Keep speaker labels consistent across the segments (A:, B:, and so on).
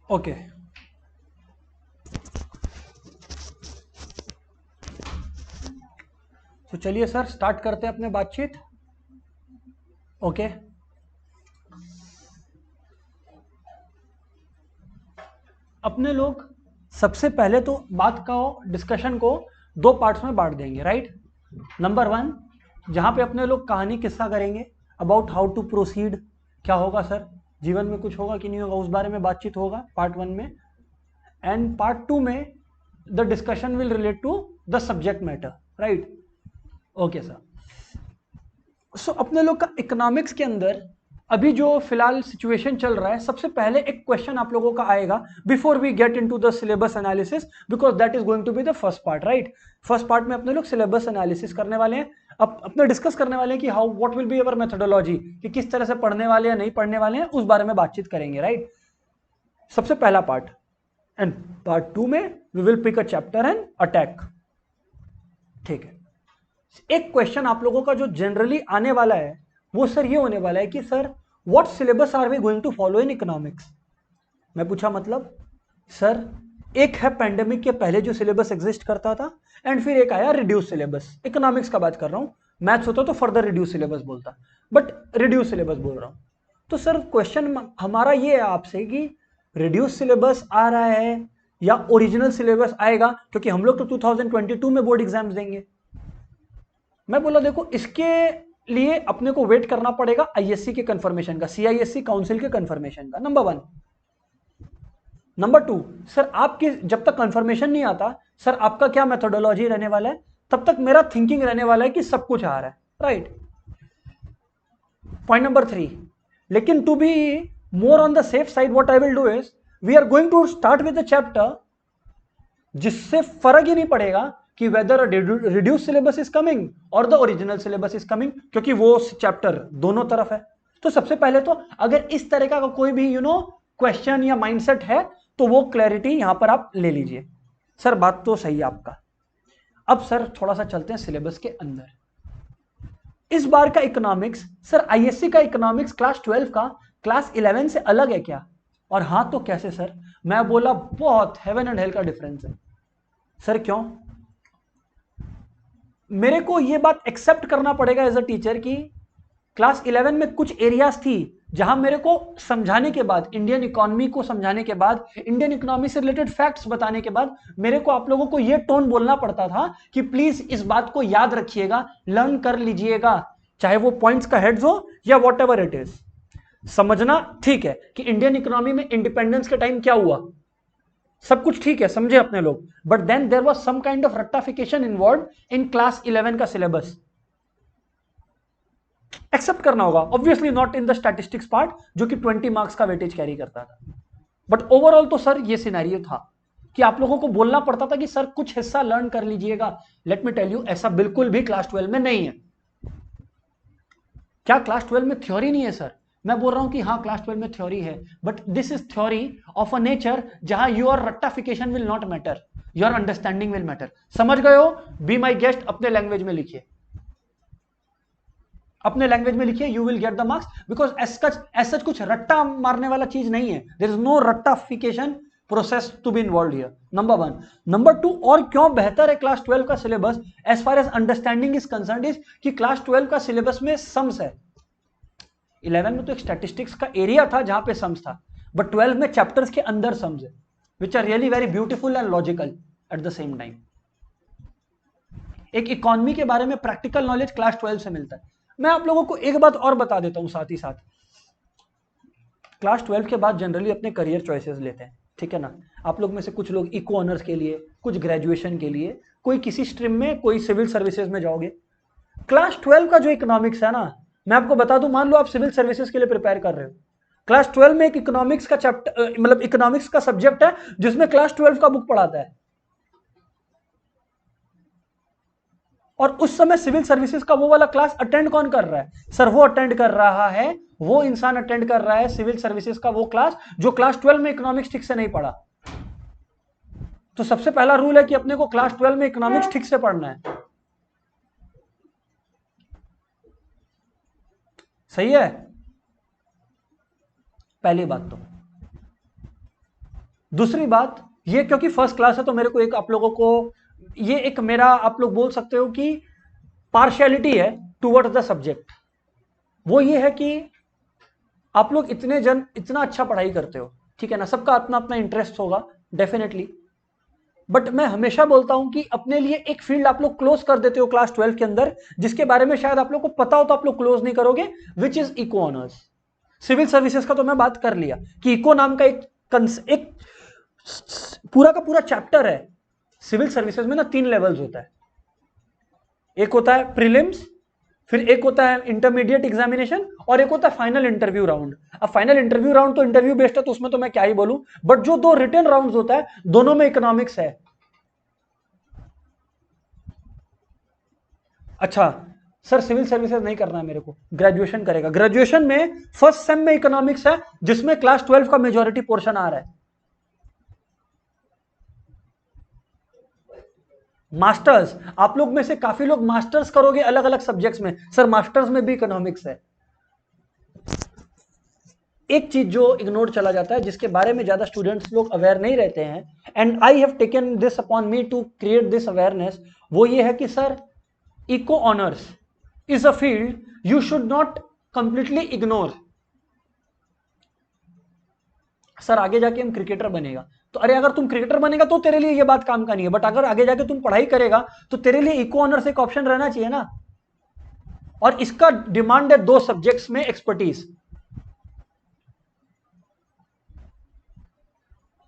A: Okay, तो चलिए sir start करते हैं अपने बातचीत। ओके, अपने लोग सबसे पहले तो बात का डिस्कशन को दो पार्ट्स में बांट देंगे, राइट। नंबर वन, जहां पे अपने लोग कहानी किस्सा करेंगे अबाउट हाउ टू प्रोसीड, क्या होगा सर, जीवन में कुछ होगा कि नहीं होगा, उस बारे में बातचीत होगा पार्ट वन में। एंड पार्ट टू में the discussion will relate to the subject matter, right. Okay sir, so अपने लोग का इकोनॉमिक्स के अंदर अभी जो फिलहाल सिचुएशन चल रहा है, सबसे पहले एक क्वेश्चन आप लोगों का आएगा before we get into the syllabus analysis, because that is going to be the first part, right. First part में अपने लोग सिलेबस एनालिसिस करने वाले हैं, अब अपने डिस्कस करने वाले हैं कि how what will be our methodology, कि किस तरह से पढ़ने वाले हैं नहीं पढ़ने वाले हैं, उस बारे में बातचीत करेंगे, राइट। सबसे पहला पार्ट, एंड पार्ट टू में we will pick a chapter and attack, ठीक है। एक क्वेश्चन आप लोगों का जो जनरली आने वाला है वो सर ये होने वाला है कि sir what syllabus are we going to follow in economics. मैं पूछा मतलब सर, एक है पेंडेमिक के पहले जो सिलेबस एग्जिस्ट करता था, एंड फिर एक आया रिड्यूस सिलेबस। इकोनॉमिक्स का बात कर रहा हूं, मैथ्स होता तो फर्दर रिड्यूस सिलेबस बोलता, बट रिड्यूस सिलेबस बोल रहा हूं। तो सर क्वेश्चन हमारा ये है आपसे कि रिड्यूस सिलेबस आ रहा है या ओरिजिनल सिलेबस आएगा, क्योंकि हम लोग तो 2022 में बोर्ड एग्जाम्स देंगे। मैं बोला देखो, इसके लिए अपने को वेट करना पड़ेगा आईएससी के कंफर्मेशन का, सीआईएससी काउंसिल के कंफर्मेशन का, number one. Number to, sir आपकी जब तक कंफर्मेशन नहीं आता, सर आपका क्या मेथोडोलॉजी रहने वाला है, तब तक मेरा थिंकिंग रहने वाला है कि सब कुछ आ रहा है, राइट। पॉइंट नंबर थ्री, लेकिन to be more on the safe side what I will do is we are going to start with the chapter जिससे फर्क ही नहीं पड़ेगा कि whether reduce syllabus is coming or the original syllabus is coming, क्योंकि वो chapter दोनों तरफ है। तो सबसे पहले तो अगर इस तरह का कोई भी क्वेश्चन या माइंडसेट है तो वो क्लैरिटी यहां पर आप ले लीजिए। सर बात तो सही है आपका। अब सर थोड़ा सा चलते हैं सिलेबस के अंदर। इस बार का इकोनॉमिक्स, सर आईएससी का इकोनॉमिक्स क्लास 12 का क्लास 11 से अलग है क्या? और हां तो कैसे सर? मैं बोला बहुत, हेवन एंड हेल का डिफरेंस है। सर क्यों? मेरे को यह बात एक्सेप्ट करना पड़ेगा एज अ टीचर कि क्लास 11 में कुछ एरियाज थी जहां मेरे को समझाने के बाद, इंडियन इकोनॉमी को समझाने के बाद, इंडियन इकोनॉमी से रिलेटेड फैक्ट्स बताने के बाद, मेरे को आप लोगों को यह टोन बोलना पड़ता था कि प्लीज इस बात को याद रखिएगा, लर्न कर लीजिएगा, चाहे वो पॉइंट्स का हेड्स हो या वॉट एवर इट इज। समझना ठीक है कि इंडियन इकोनॉमी में इंडिपेंडेंस के टाइम क्या हुआ, सब कुछ ठीक है, समझे अपने लोग, but then there was some kind of रट्टाफिकेशन इन्वॉल्व इन क्लास 11 का सिलेबस। एक्सेप्ट करना होगा, obviously not in the statistics part जो कि 20 मार्क्स का वेटेज कैरी करता था, बट ओवरऑल तो सर ये सिनेरियो था कि आप लोगों को बोलना पड़ता था कि सर कुछ हिस्सा लर्न कर लीजिएगा। लेट मी टेल यू, ऐसा बिल्कुल भी क्लास 12 में नहीं है। क्या क्लास 12 में थ्योरी नहीं है सर? मैं बोल रहा हूं कि हाँ क्लास 12 में थ्योरी है, but this is theory of a nature जहां योर रट्टाफिकेशन will not matter, your understanding will matter. समझ गए हो? बी माई गेस्ट, अपने लैंग्वेज में लिखिए, अपने लैंग्वेज में लिखिए, you will get the marks, because as such कुछ रट्टा मारने वाला चीज नहीं है, देयर इज नो रट्टाफिकेशन process to be involve here, number one. Number two, और क्यों बेहतर है क्लास 12 का syllabus as far as understanding is concern, is कि क्लास 12 का सिलेबस में सम्स है। 11 में तो एक स्टैटिस्टिक्स का एरिया था जहां पे सम्स था, बट 12 में चैप्टर्स के अंदर सम्स है, which are really very beautiful and logical at the same time. एक इकोनॉमी के बारे में प्रैक्टिकल नॉलेज क्लास 12 से मिलता है। मैं आप लोगों को एक बात और बता देता हूं साथ ही साथ, क्लास 12 के बाद जनरली अपने करियर चॉइसेस लेते हैं, ठीक है ना। आप लोग में से कुछ लोग इको ऑनर्स के लिए, कुछ ग्रेजुएशन के लिए, कोई किसी स्ट्रीम में, कोई सिविल सर्विसेज में जाओगे। क्लास 12 का जो इकोनॉमिक्स है ना, मैं आपको बता दूं, मान लो आप सिविल सर्विसेज के लिए प्रिपेयर कर रहे हो, क्लास 12 में एक इकोनॉमिक्स का चैप्टर, मतलब इकोनॉमिक्स का सब्जेक्ट है जिसमें क्लास 12 का बुक पढ़ाता है, और उस समय सिविल सर्विसेज का वो वाला क्लास अटेंड कौन कर रहा है? सर वो अटेंड कर रहा है, वो इंसान अटेंड कर रहा है सिविल सर्विसेज का वो क्लास जो क्लास 12 में इकोनॉमिक्स ठीक से नहीं पढ़ा। तो सबसे पहला रूल है कि अपने को क्लास 12 में इकोनॉमिक्स ठीक से पढ़ना है, सही है? पहली बात तो दूसरी बात ये, क्योंकि फर्स्ट क्लास है तो मेरे को एक आप लोगों को ये एक मेरा आप लोग बोल सकते हो कि पार्शियलिटी है टुवर्ड्स द सब्जेक्ट। वो ये है कि आप लोग इतना अच्छा पढ़ाई करते हो, ठीक है ना, सबका अपना अपना इंटरेस्ट होगा डेफिनेटली, बट मैं हमेशा बोलता हूं कि अपने लिए एक फील्ड आप लोग क्लोज कर देते हो क्लास 12 के अंदर, जिसके बारे में शायद आप लोग को पता हो तो आप लोग क्लोज नहीं करोगे, which is eco honours. Civil services का तो मैं बात कर लिया कि इको नाम का एक पूरा का पूरा चैप्टर है। सिविल सर्विसेज में ना 3 लेवल्स होता है, एक होता है प्रीलिम्स, फिर एक होता है इंटरमीडिएट एग्जामिनेशन, और एक होता है फाइनल इंटरव्यू राउंड। अब फाइनल इंटरव्यू राउंड तो इंटरव्यू बेस्ड है तो उसमें तो मैं क्या ही बोलूं, बट जो 2 रिटन राउंड्स होता है दोनों में इकोनॉमिक्स है। अच्छा सर सिविल सर्विसेज नहीं करना है मेरे को, ग्रेजुएशन करेगा। ग्रेजुएशन में फर्स्ट सेम में इकोनॉमिक्स है जिसमें क्लास 12 का मेजॉरिटी पोर्शन आ रहा है। मास्टर्स, आप लोग में से काफी लोग मास्टर्स करोगे अलग अलग सब्जेक्ट्स में, सर मास्टर्स में भी इकोनॉमिक्स है। एक चीज जो इग्नोर चला जाता है, जिसके बारे में ज्यादा स्टूडेंट्स लोग अवेयर नहीं रहते हैं, and I have taken this upon me to create this awareness, वो ये है कि sir eco honours is a field you should not completely ignore. Sir आगे जाके हम क्रिकेटर बनेगा, तो अरे अगर तुम क्रिकेटर बनेगा तो तेरे लिए ये बात काम का नहीं है, बट अगर आगे जाके तुम पढ़ाई करेगा तो तेरे लिए इको ऑनर्स एक ऑप्शन रहना चाहिए ना। और इसका डिमांड है 2 सब्जेक्ट्स में एक्सपर्टीज,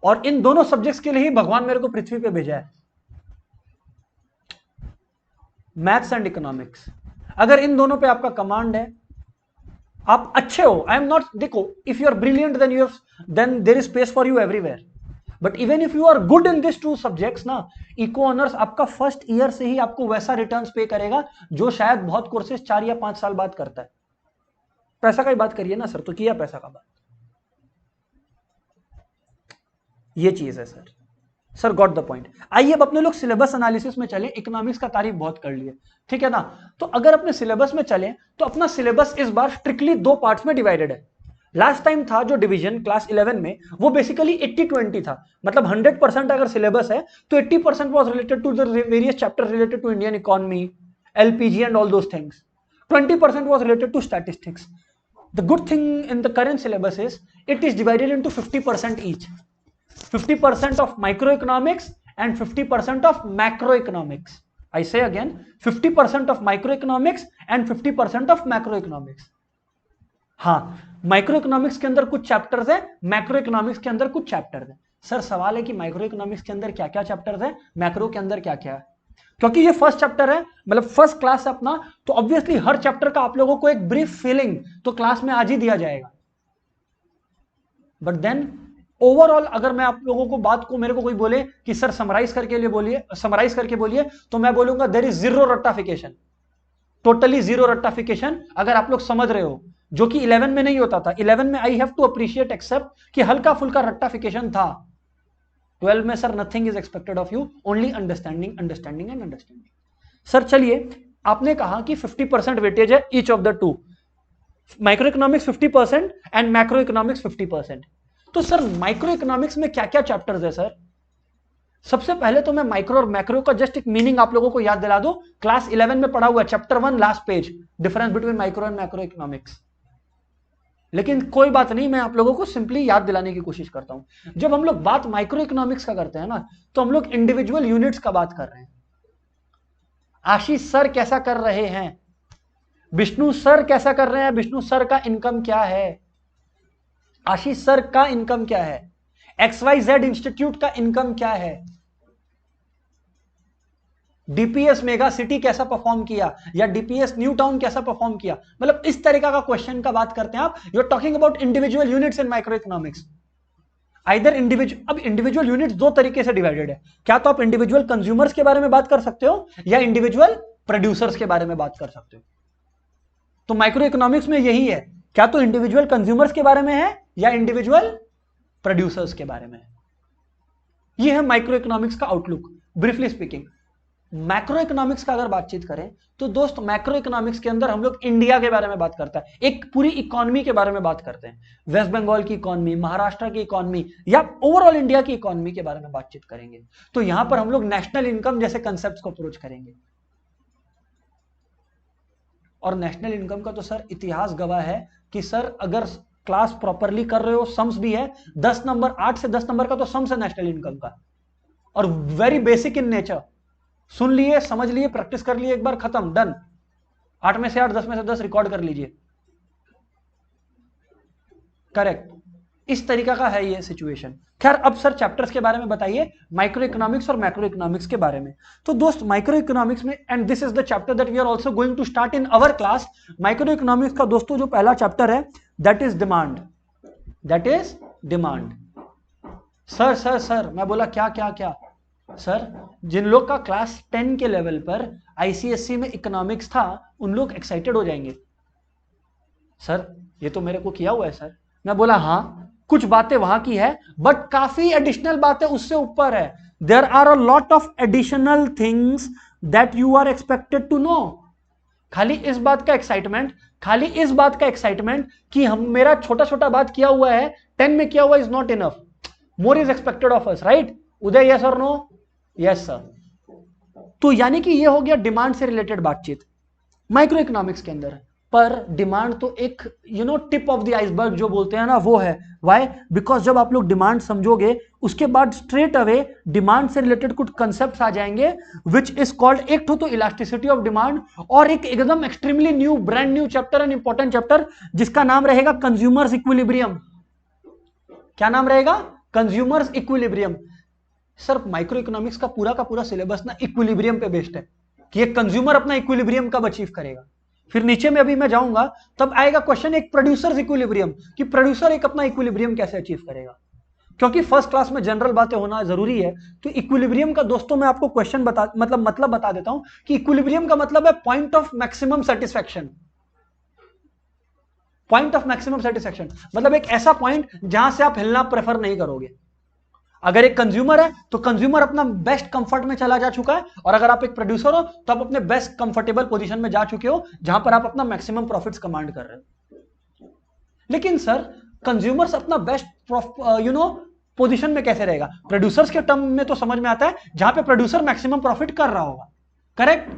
A: और इन दोनों सब्जेक्ट्स के लिए ही भगवान मेरे को पृथ्वी पे भेजा है, मैथ्स एंड इकोनॉमिक्स। अगर इन दोनों पे आपका कमांड है, आप अच्छे हो, आई एम नॉट, देखो if you are brilliant then there is space for you everywhere, but even if you are good in this 2 subjects ना, इको ऑनर्स आपका फर्स्ट ईयर से ही आपको वैसा रिटर्न्स पे करेगा जो शायद बहुत कोर्सेज 4 या 5 साल बाद करता है। पैसा का ही बात करिए ना सर, तो किया पैसा का बात, ये चीज है sir. Sir got the point. आइए अब अपने लोग सिलेबस एनालिसिस में चले, इकोनॉमिक्स का तारीफ बहुत कर लिए, ठीक है ना। तो अगर अपने सिलेबस में चले तो अपना सिलेबस इस बार स्ट्रिक्टली 2 पार्ट्स में डिवाइडेड है। लास्ट टाइम था जो डिवीजन क्लास 11 में, वो बेसिकली 80-20 था, मतलब 100% अगर सिलेबस है तो 80% was related to the various chapter related to Indian economy, LPG and all those things, 20% was related to statistics. The good thing in the current syllabus is it is divided into 50% each, 50% of microeconomics and 50% of macroeconomics. I say again, 50% of microeconomics and 50% of macroeconomics. हाँ, micro economics के अंदर कुछ chapters है, macro economics के अंदर कुछ chapters है। Sir सवाल है कि माइक्रो इकोनॉमिक्स के अंदर क्या क्या चैप्टर्स है, मैक्रो के अंदर क्या क्या है, क्योंकि ये फर्स्ट चैप्टर है, मतलब फर्स्ट क्लास है अपना, तो ऑब्वियसली हर चैप्टर का आप लोगों को एक ब्रीफ फीलिंग तो क्लास में आज ही दिया जाएगा। बट देन ओवरऑल अगर मैं आप लोगों को बात को, मेरे को कोई बोले कि सर समराइज करके बोलिए, तो मैं बोलूंगा देयर इज जीरो रट्टाफिकेशन, टोटली जीरो रट्टाफिकेशन। अगर आप लोग समझ रहे हो, जो कि 11 में नहीं होता था, 11 में I have to appreciate except कि हल्का फुल्का रट्टाफिकेशन था। 12 में sir nothing is expected of you, only understanding understanding and understanding. Sir चलिए, आपने कहा कि 50% वेटेज है each of the 2, micro economics 50% and macro economics 50%। तो सर माइक्रो इकोनॉमिक्स में क्या क्या चैप्टर्स है सर? सबसे पहले तो मैं माइक्रो और मैक्रो का जस्ट एक मीनिंग आप लोगों को याद दिला दूं, क्लास 11 में पढ़ा हुआ है, chapter 1 last page, difference between micro and macro economics. लेकिन कोई बात नहीं, मैं आप लोगों को सिंपली याद दिलाने की कोशिश करता हूं। जब हम लोग बात माइक्रो इकोनॉमिक्स का करते हैं ना, तो हम लोग इंडिविजुअल यूनिट्स का बात कर रहे हैं। आशीष सर कैसा कर रहे हैं, विष्णु सर कैसा कर रहे हैं, विष्णु सर का इनकम क्या है, आशीष सर का इनकम क्या है, XYZ इंस्टीट्यूट का इनकम क्या है, डीपीएस मेगा सिटी कैसा परफॉर्म किया, या डीपीएस न्यू टाउन कैसा परफॉर्म किया, मतलब इस तरीका का क्वेश्चन का बात करते हैं आप। You are talking about individual units in micro economics. Either individual, अब इंडिविजुअल यूनिट्स 2 तरीके से डिवाइडेड है, क्या तो आप इंडिविजुअल कंज्यूमर्स के बारे में बात कर सकते हो या इंडिविजुअल प्रोड्यूसर्स के बारे में बात कर सकते हो। तो माइक्रो इकोनॉमिक्स में यही है, क्या तो इंडिविजुअल कंज्यूमर्स के बारे में है या इंडिविजुअल प्रोड्यूसर्स के बारे में है। यह है माइक्रो इकोनॉमिक्स का outlook briefly speaking. Macro economics का अगर बातचीत करें तो दोस्त मैक्रो इकोनॉमिक्स के अंदर हम लोग इंडिया के बारे में बात करता है, एक पूरी इकोनॉमी के बारे में बात करते हैं, वेस्ट बंगाल की इकोनॉमी, महाराष्ट्र की इकोनॉमी या ओवरऑल इंडिया की इकोनॉमी के बारे में बातचीत करेंगे। तो यहां पर हम लोग नेशनल इनकम जैसे कंसेप्ट को अप्रोच करेंगे। और नेशनल इनकम का तो सर इतिहास गवाह है कि सर अगर क्लास प्रॉपरली कर रहे हो, सम्स भी है, 10 नंबर 8 से 10 नंबर का तो सम्स है नेशनल इनकम का, और वेरी बेसिक इन नेचर। सुन लिए, समझ लिए, प्रैक्टिस कर लिए, एक बार खत्म, डन। 8 में से 8, 10 में से 10 रिकॉर्ड कर लीजिए। करेक्ट, इस तरीका का है ये सिचुएशन। खैर अब सर चैप्टर्स के बारे में बताइए, माइक्रो इकोनॉमिक्स और मैक्रो इकोनॉमिक्स के बारे में। तो दोस्त माइक्रो इकोनॉमिक्स में, and this is the chapter that we are also going to start in our class, micro economics का दोस्तों जो पहला चैप्टर है that is demand. That is demand. Sir sir sir मैं बोला क्या क्या क्या सर, जिन लोग का क्लास 10 के लेवल पर आईसीएससी में इकोनॉमिक्स था उन लोग एक्साइटेड हो जाएंगे। सर ये तो मेरे को किया हुआ है सर। मैं बोला हाँ, कुछ बातें वहां की है बट काफी एडिशनल बातें उससे ऊपर है। There are a lot of additional things that you are expected to know. खाली इस बात का एक्साइटमेंट, खाली इस बात का एक्साइटमेंट कि हम मेरा छोटा छोटा बात किया हुआ है, 10 में किया हुआ is not enough, more is expected of us, right Uday? Yes और नो? Yes sir. तो यानी कि ये हो गया डिमांड से रिलेटेड बातचीत माइक्रो इकोनॉमिक्स के अंदर। पर डिमांड तो एक टिप ऑफ द आइसबर्ग जो बोलते हैं ना, वो है। व्हाई? बिकॉज जब आप लोग डिमांड समझोगे उसके बाद स्ट्रेट अवे डिमांड से रिलेटेड कुछ कंसेप्ट्स आ जाएंगे विच इज कॉल्ड, एक तो इलास्टिसिटी ऑफ डिमांड, और एक एकदम extremely new brand new chapter and important chapter जिसका नाम रहेगा कंज्यूमर्स इक्विलिब्रियम। क्या नाम रहेगा? Consumers equilibrium. Sir micro economics का पूरा सिलेबस ना इक्विलिब्रियम पे बेस्ड है कि एक कंज्यूमर अपना इक्विलिब्रियम कब अचीव करेगा। फिर नीचे में अभी मैं जाऊंगा तब आएगा क्वेश्चन एक प्रोड्यूसर्स इक्विलिब्रियम, कि प्रोड्यूसर एक अपना इक्विलिब्रियम कैसे अचीव करेगा। क्योंकि फर्स्ट क्लास में जनरल बातें होना जरूरी है, तो इक्विलिब्रियम का दोस्तों मैं आपको क्वेश्चन मतलब बता देता हूं कि इक्विलिब्रियम का मतलब है point of maximum satisfaction. Point of maximum satisfaction मतलब एक ऐसा पॉइंट जहां से आप हिलना प्रेफर नहीं करोगे। अगर एक कंज्यूमर है तो कंज्यूमर अपना बेस्ट कंफर्ट में चला जा चुका है, और अगर आप एक प्रोड्यूसर हो तो आप अपने बेस्ट कंफर्टेबल पोजीशन में जा चुके हो जहां पर आप अपना मैक्सिमम प्रॉफिट्स कमांड कर रहे हो। लेकिन सर कंज्यूमर्स अपना बेस्ट पोजीशन में कैसे रहेगा? प्रोड्यूसर्स के टर्म में तो समझ में आता है जहां पे प्रोड्यूसर मैक्सिमम प्रॉफिट कर रहा होगा, करेक्ट।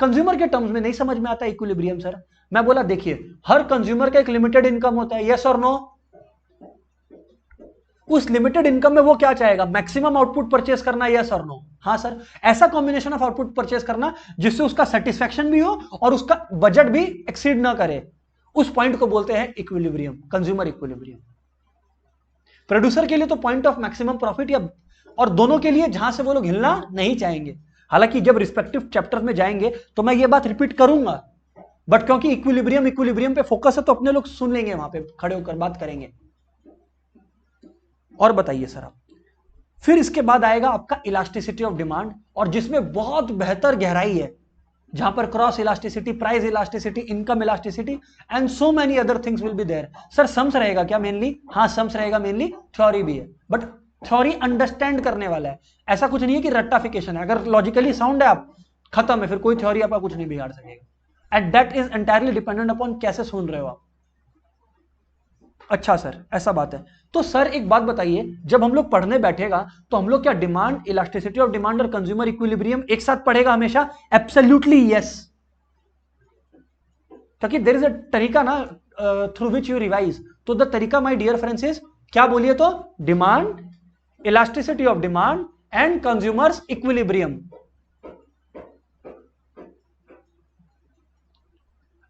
A: कंज्यूमर के टर्म्स में नहीं समझ में आता इक्विलिब्रियम सर। मैं बोला देखिए हर कंज्यूमर का एक लिमिटेड इनकम होता है, यस और नो? उस लिमिटेड इनकम में वो क्या चाहेगा? मैक्सिमम आउटपुट परचेस करना, यस और नो? हाँ सर। ऐसा कॉम्बिनेशन ऑफ आउटपुट परचेस करना जिससे उसका सेटिस्फैक्शन भी हो और उसका बजट भी एक्सीड ना करे, उस पॉइंट को बोलते हैं इक्विलिब्रियम, कंज्यूमर इक्विलिब्रियम। प्रोड्यूसर के लिए तो पॉइंट ऑफ मैक्सिमम प्रॉफिट, या और दोनों के लिए जहां से वो लोग हिलना नहीं चाहेंगे। हालांकि जब रिस्पेक्टिव चैप्टर्स में जाएंगे तो मैं ये बात रिपीट करूंगा, बट क्योंकि इक्विलिब्रियम पे फोकस है तो अपने लोग सुन लेंगे, वहां पे खड़े होकर बात करेंगे। और बताइए सर आप। फिर इसके बाद आएगा आपका इलास्टिसिटी ऑफ डिमांड, और जिसमें बहुत बेहतर गहराई है, जहां पर cross elasticity, price elasticity, income elasticity and so many other things will be there. Sir sums रहेगा क्या मेनली? हाँ सम्स रहेगा मेनली, थ्योरी भी है, बट थ्योरी अंडरस्टैंड करने वाला है। ऐसा कुछ नहीं है कि रट्टाफिकेशन है। अगर लॉजिकली साउंड है आप, खत्म है, फिर कोई थ्योरी आपका कुछ नहीं बिगाड़ सकेगा। And that is entirely dependent upon कैसे सुन रहे हो आप। अच्छा सर ऐसा बात है। तो सर एक बात बताइए, जब हम लोग पढ़ने बैठेगा तो हम लोग क्या डिमांड, इलास्टिसिटी ऑफ डिमांड और कंज्यूमर इक्विलिब्रियम एक साथ पढ़ेगा हमेशा? Absolutely yes. क्योंकि देयर इज अ तरीका ना थ्रू विच यू रिवाइज। तो द तरीका माय डियर फ्रेंड्स इज क्या बोलिए तो? Demand, elasticity of demand and consumers equilibrium.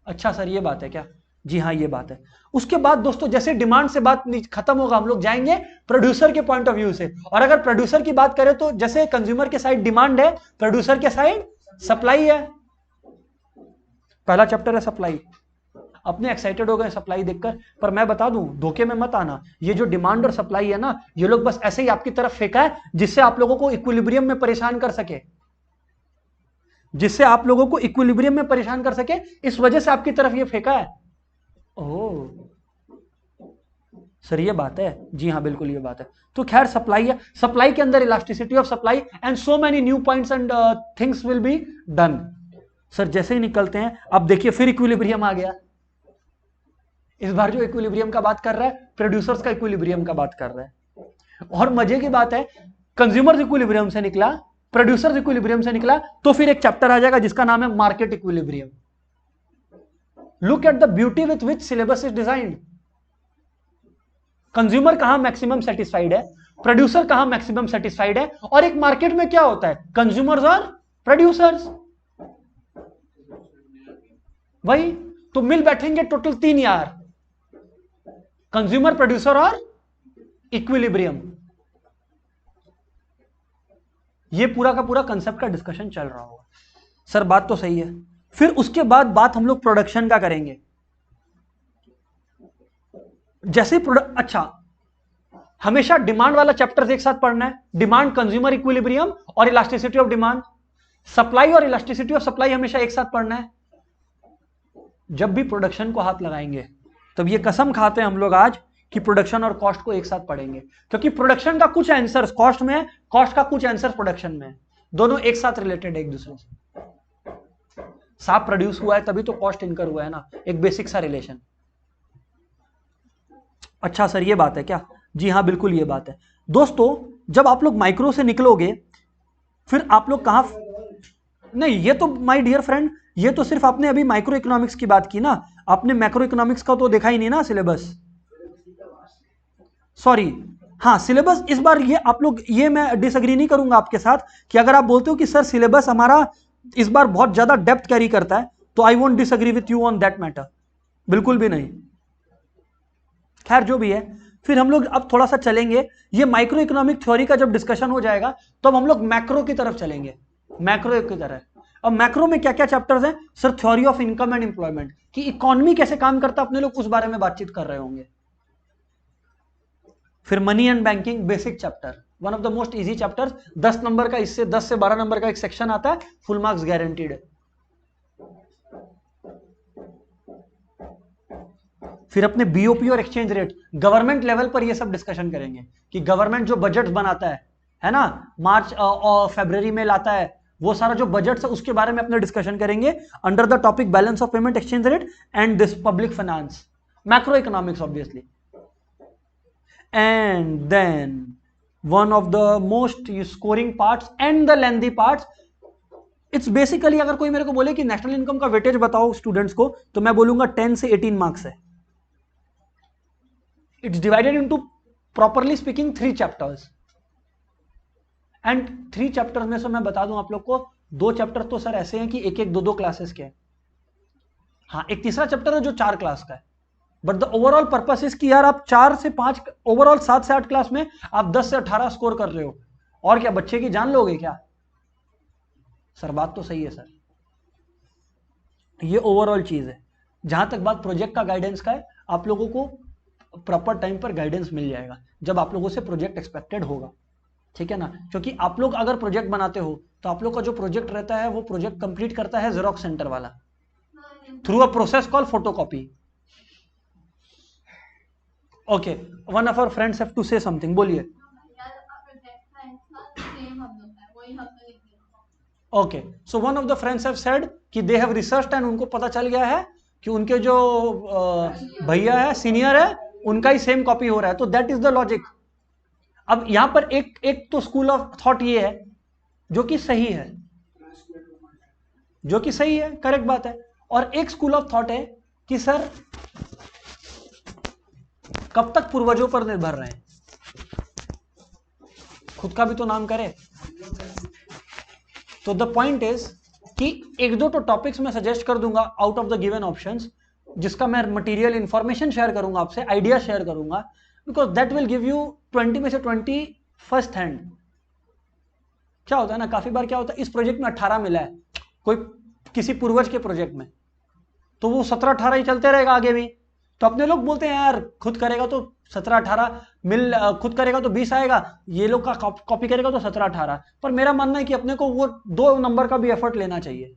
A: अच्छा सर ये बात है क्या? जी हाँ ये बात है। उसके बाद दोस्तों जैसे डिमांड से बात खत्म होगा, हम लोग जाएंगे प्रोड्यूसर के पॉइंट ऑफ व्यू से। और अगर प्रोड्यूसर की बात करें तो जैसे कंज्यूमर के साइड डिमांड है, प्रोड्यूसर के साइड सप्लाई है। पहला चैप्टर है सप्लाई। अपने एक्साइटेड हो गए सप्लाई देखकर, पर मैं बता दूं धोखे में मत आना। ये जो डिमांड और सप्लाई है ना, ये लोग बस ऐसे ही आपकी तरफ फेंका है जिससे आप लोगों को इक्विलिब्रियम में परेशान कर सके, जिससे आप लोगों को इक्विलिब्रियम में परेशान कर सके, इस वजह से आपकी तरफ ये फेंका है। ओह सर ये बात है, जी हाँ बिल्कुल ये बात है। तो खैर सप्लाई है, सप्लाई के अंदर elasticity of supply and so many new points and things will be done. Sir जैसे ही निकलते हैं, अब देखिए फिर इक्विलिब्रियम आ गया। इस बार जो इक्विलिब्रियम का बात कर रहा है, प्रोड्यूसर्स का इक्विलिब्रियम का बात कर रहा है। और मजे की बात है, कंज्यूमर्स इक्विलिब्रियम से निकला, प्रोड्यूसर्स इक्विलिब्रियम से निकला, तो फिर एक चैप्टर आ जाएगा जिसका नाम है market equilibrium. Look at the beauty with which syllabus is designed. Consumer कहां मैक्सिमम सेटिस्फाइड है, प्रोड्यूसर कहां मैक्सिमम सेटिस्फाइड है, और एक मार्केट में क्या होता है, कंज्यूमर्स और प्रोड्यूसर्स। वही तो मिल बैठेंगे टोटल 3 यार, कंज्यूमर, प्रोड्यूसर और इक्विलिब्रियम। ये पूरा का पूरा कंसेप्ट का डिस्कशन चल रहा होगा। सर बात तो सही है। फिर उसके बाद बात हम लोग प्रोडक्शन का करेंगे। जैसे अच्छा, हमेशा डिमांड वाला चैप्टर एक साथ पढ़ना है, डिमांड, कंज्यूमर इक्विलिब्रियम और इलास्टिसिटी ऑफ डिमांड। सप्लाई और इलास्टिसिटी ऑफ सप्लाई हमेशा एक साथ पढ़ना है। जब भी प्रोडक्शन को हाथ लगाएंगे तब ये कसम खाते हैं हम लोग आज कि प्रोडक्शन और कॉस्ट को एक साथ पढ़ेंगे, क्योंकि प्रोडक्शन का कुछ आंसर्स कॉस्ट में है, कॉस्ट का कुछ आंसर प्रोडक्शन में है, दोनों एक साथ रिलेटेड है एक दूसरे से। साफ प्रोड्यूस हुआ है तभी तो कॉस्ट इनकर हुआ है ना, एक बेसिक सा रिलेशन। अच्छा सर ये बात है क्या? जी हाँ बिल्कुल ये बात है। दोस्तों जब आप लोग माइक्रो से निकलोगे फिर आप लोग कहां, नहीं ये तो माय डियर फ्रेंड, ये तो सिर्फ आपने अभी माइक्रो इकोनॉमिक्स की बात की ना, आपने मैक्रो इकोनॉमिक्स का तो देखा ही नहीं ना सिलेबस। सॉरी, हाँ सिलेबस इस बार ये आप लोग, ये मैं डिसएग्री नहीं करूंगा आपके साथ कि अगर आप बोलते हो कि सर सिलेबस हमारा इस बार बहुत ज्यादा डेप्थ कैरी करता है, तो I won't disagree with you on that matter, बिल्कुल भी नहीं। खैर जो भी है, फिर हम लोग अब थोड़ा सा चलेंगे, ये माइक्रो इकोनॉमिक थ्योरी का जब डिस्कशन हो जाएगा तो अब हम लोग मैक्रो की तरफ चलेंगे, मैक्रो की तरह। अब मैक्रो में क्या क्या चैप्टर्स हैं sir? Theory of income and employment, कि इकोनॉमी कैसे काम करता है, अपने लोग उस बारे में बातचीत कर रहे होंगे। फिर money and banking basic chapter, one of the most easy chapters, 10 number का, इससे 10 से 12 नंबर का एक सेक्शन आता है, फुल मार्क्स गारंटीड है। फिर अपने बीओपी और एक्सचेंज रेट, गवर्नमेंट लेवल पर ये सब डिस्कशन करेंगे कि गवर्नमेंट जो बजट बनाता है ना, मार्च और फरवरी में लाता है, वो सारा जो बजट है उसके बारे में अपने डिस्कशन करेंगे under the topic balance of payment, exchange rate and this public finance, macro economics obviously. And then one of the most scoring parts and the lengthy parts, it's basically, अगर कोई मेरे को बोले कि नेशनल इनकम का weightage बताओ students को, तो मैं बोलूंगा 10 से 18 मार्क्स है। It's divided into properly speaking 3 chapters, एंड 3 चैप्टर्स में से मैं बता दूं आप लोग को, 2 चैप्टर तो सर ऐसे हैं कि एक एक 2-2 क्लासेस के हैं। हाँ एक तीसरा चैप्टर है जो 4 क्लास का है, but the overall purpose is कि यार आप 4 से 5, ओवरऑल 7 से 8 क्लास में आप 10 से 18 स्कोर कर रहे हो, और क्या बच्चे की जान लोगे क्या? सर बात तो सही है सर, ये ओवरऑल चीज है। जहां तक बात प्रोजेक्ट का गाइडेंस का है, आप लोगों को प्रॉपर टाइम पर गाइडेंस मिल जाएगा जब आप लोगों से प्रोजेक्ट एक्सपेक्टेड होगा, ठीक है ना? क्योंकि आप लोग अगर प्रोजेक्ट बनाते हो तो आप लोग का जो प्रोजेक्ट रहता है वो प्रोजेक्ट कंप्लीट करता है जेरोक्स सेंटर वाला, through a process call photocopy. Okay, one of our friends have to say something, बोलिए। Okay, so one of the friends have said कि दे हैव रिसर्च्ड एंड उनको पता चल गया है कि उनके जो भैया है, सीनियर है, उनका ही सेम कॉपी हो रहा है, तो दैट इज द लॉजिक। अब यहां पर एक तो स्कूल ऑफ थॉट ये है जो कि सही है, जो कि सही है, करेक्ट बात है, और एक स्कूल ऑफ थॉट है कि सर कब तक पूर्वजों पर निर्भर रहे, खुद का भी तो नाम करे। तो द पॉइंट इज कि 1-2 तो टॉपिक्स मैं सजेस्ट कर दूंगा out of the given options, जिसका मैं मटेरियल इंफॉर्मेशन शेयर करूंगा आपसे, आइडिया शेयर करूंगा, because that will give you 20 में से 20 फर्स्ट हैंड। क्या होता है ना, काफी बार क्या होता है, इस प्रोजेक्ट में 18 मिला है कोई किसी पूर्वज के प्रोजेक्ट में, तो वो 17-18 ही चलते रहेगा आगे भी, तो अपने लोग बोलते हैं यार खुद करेगा तो 17-18 मिल, खुद करेगा तो 20 आएगा, ये लोग का कॉपी करेगा तो 17-18। पर मेरा मानना है कि अपने को वो 2 नंबर का भी एफर्ट लेना चाहिए,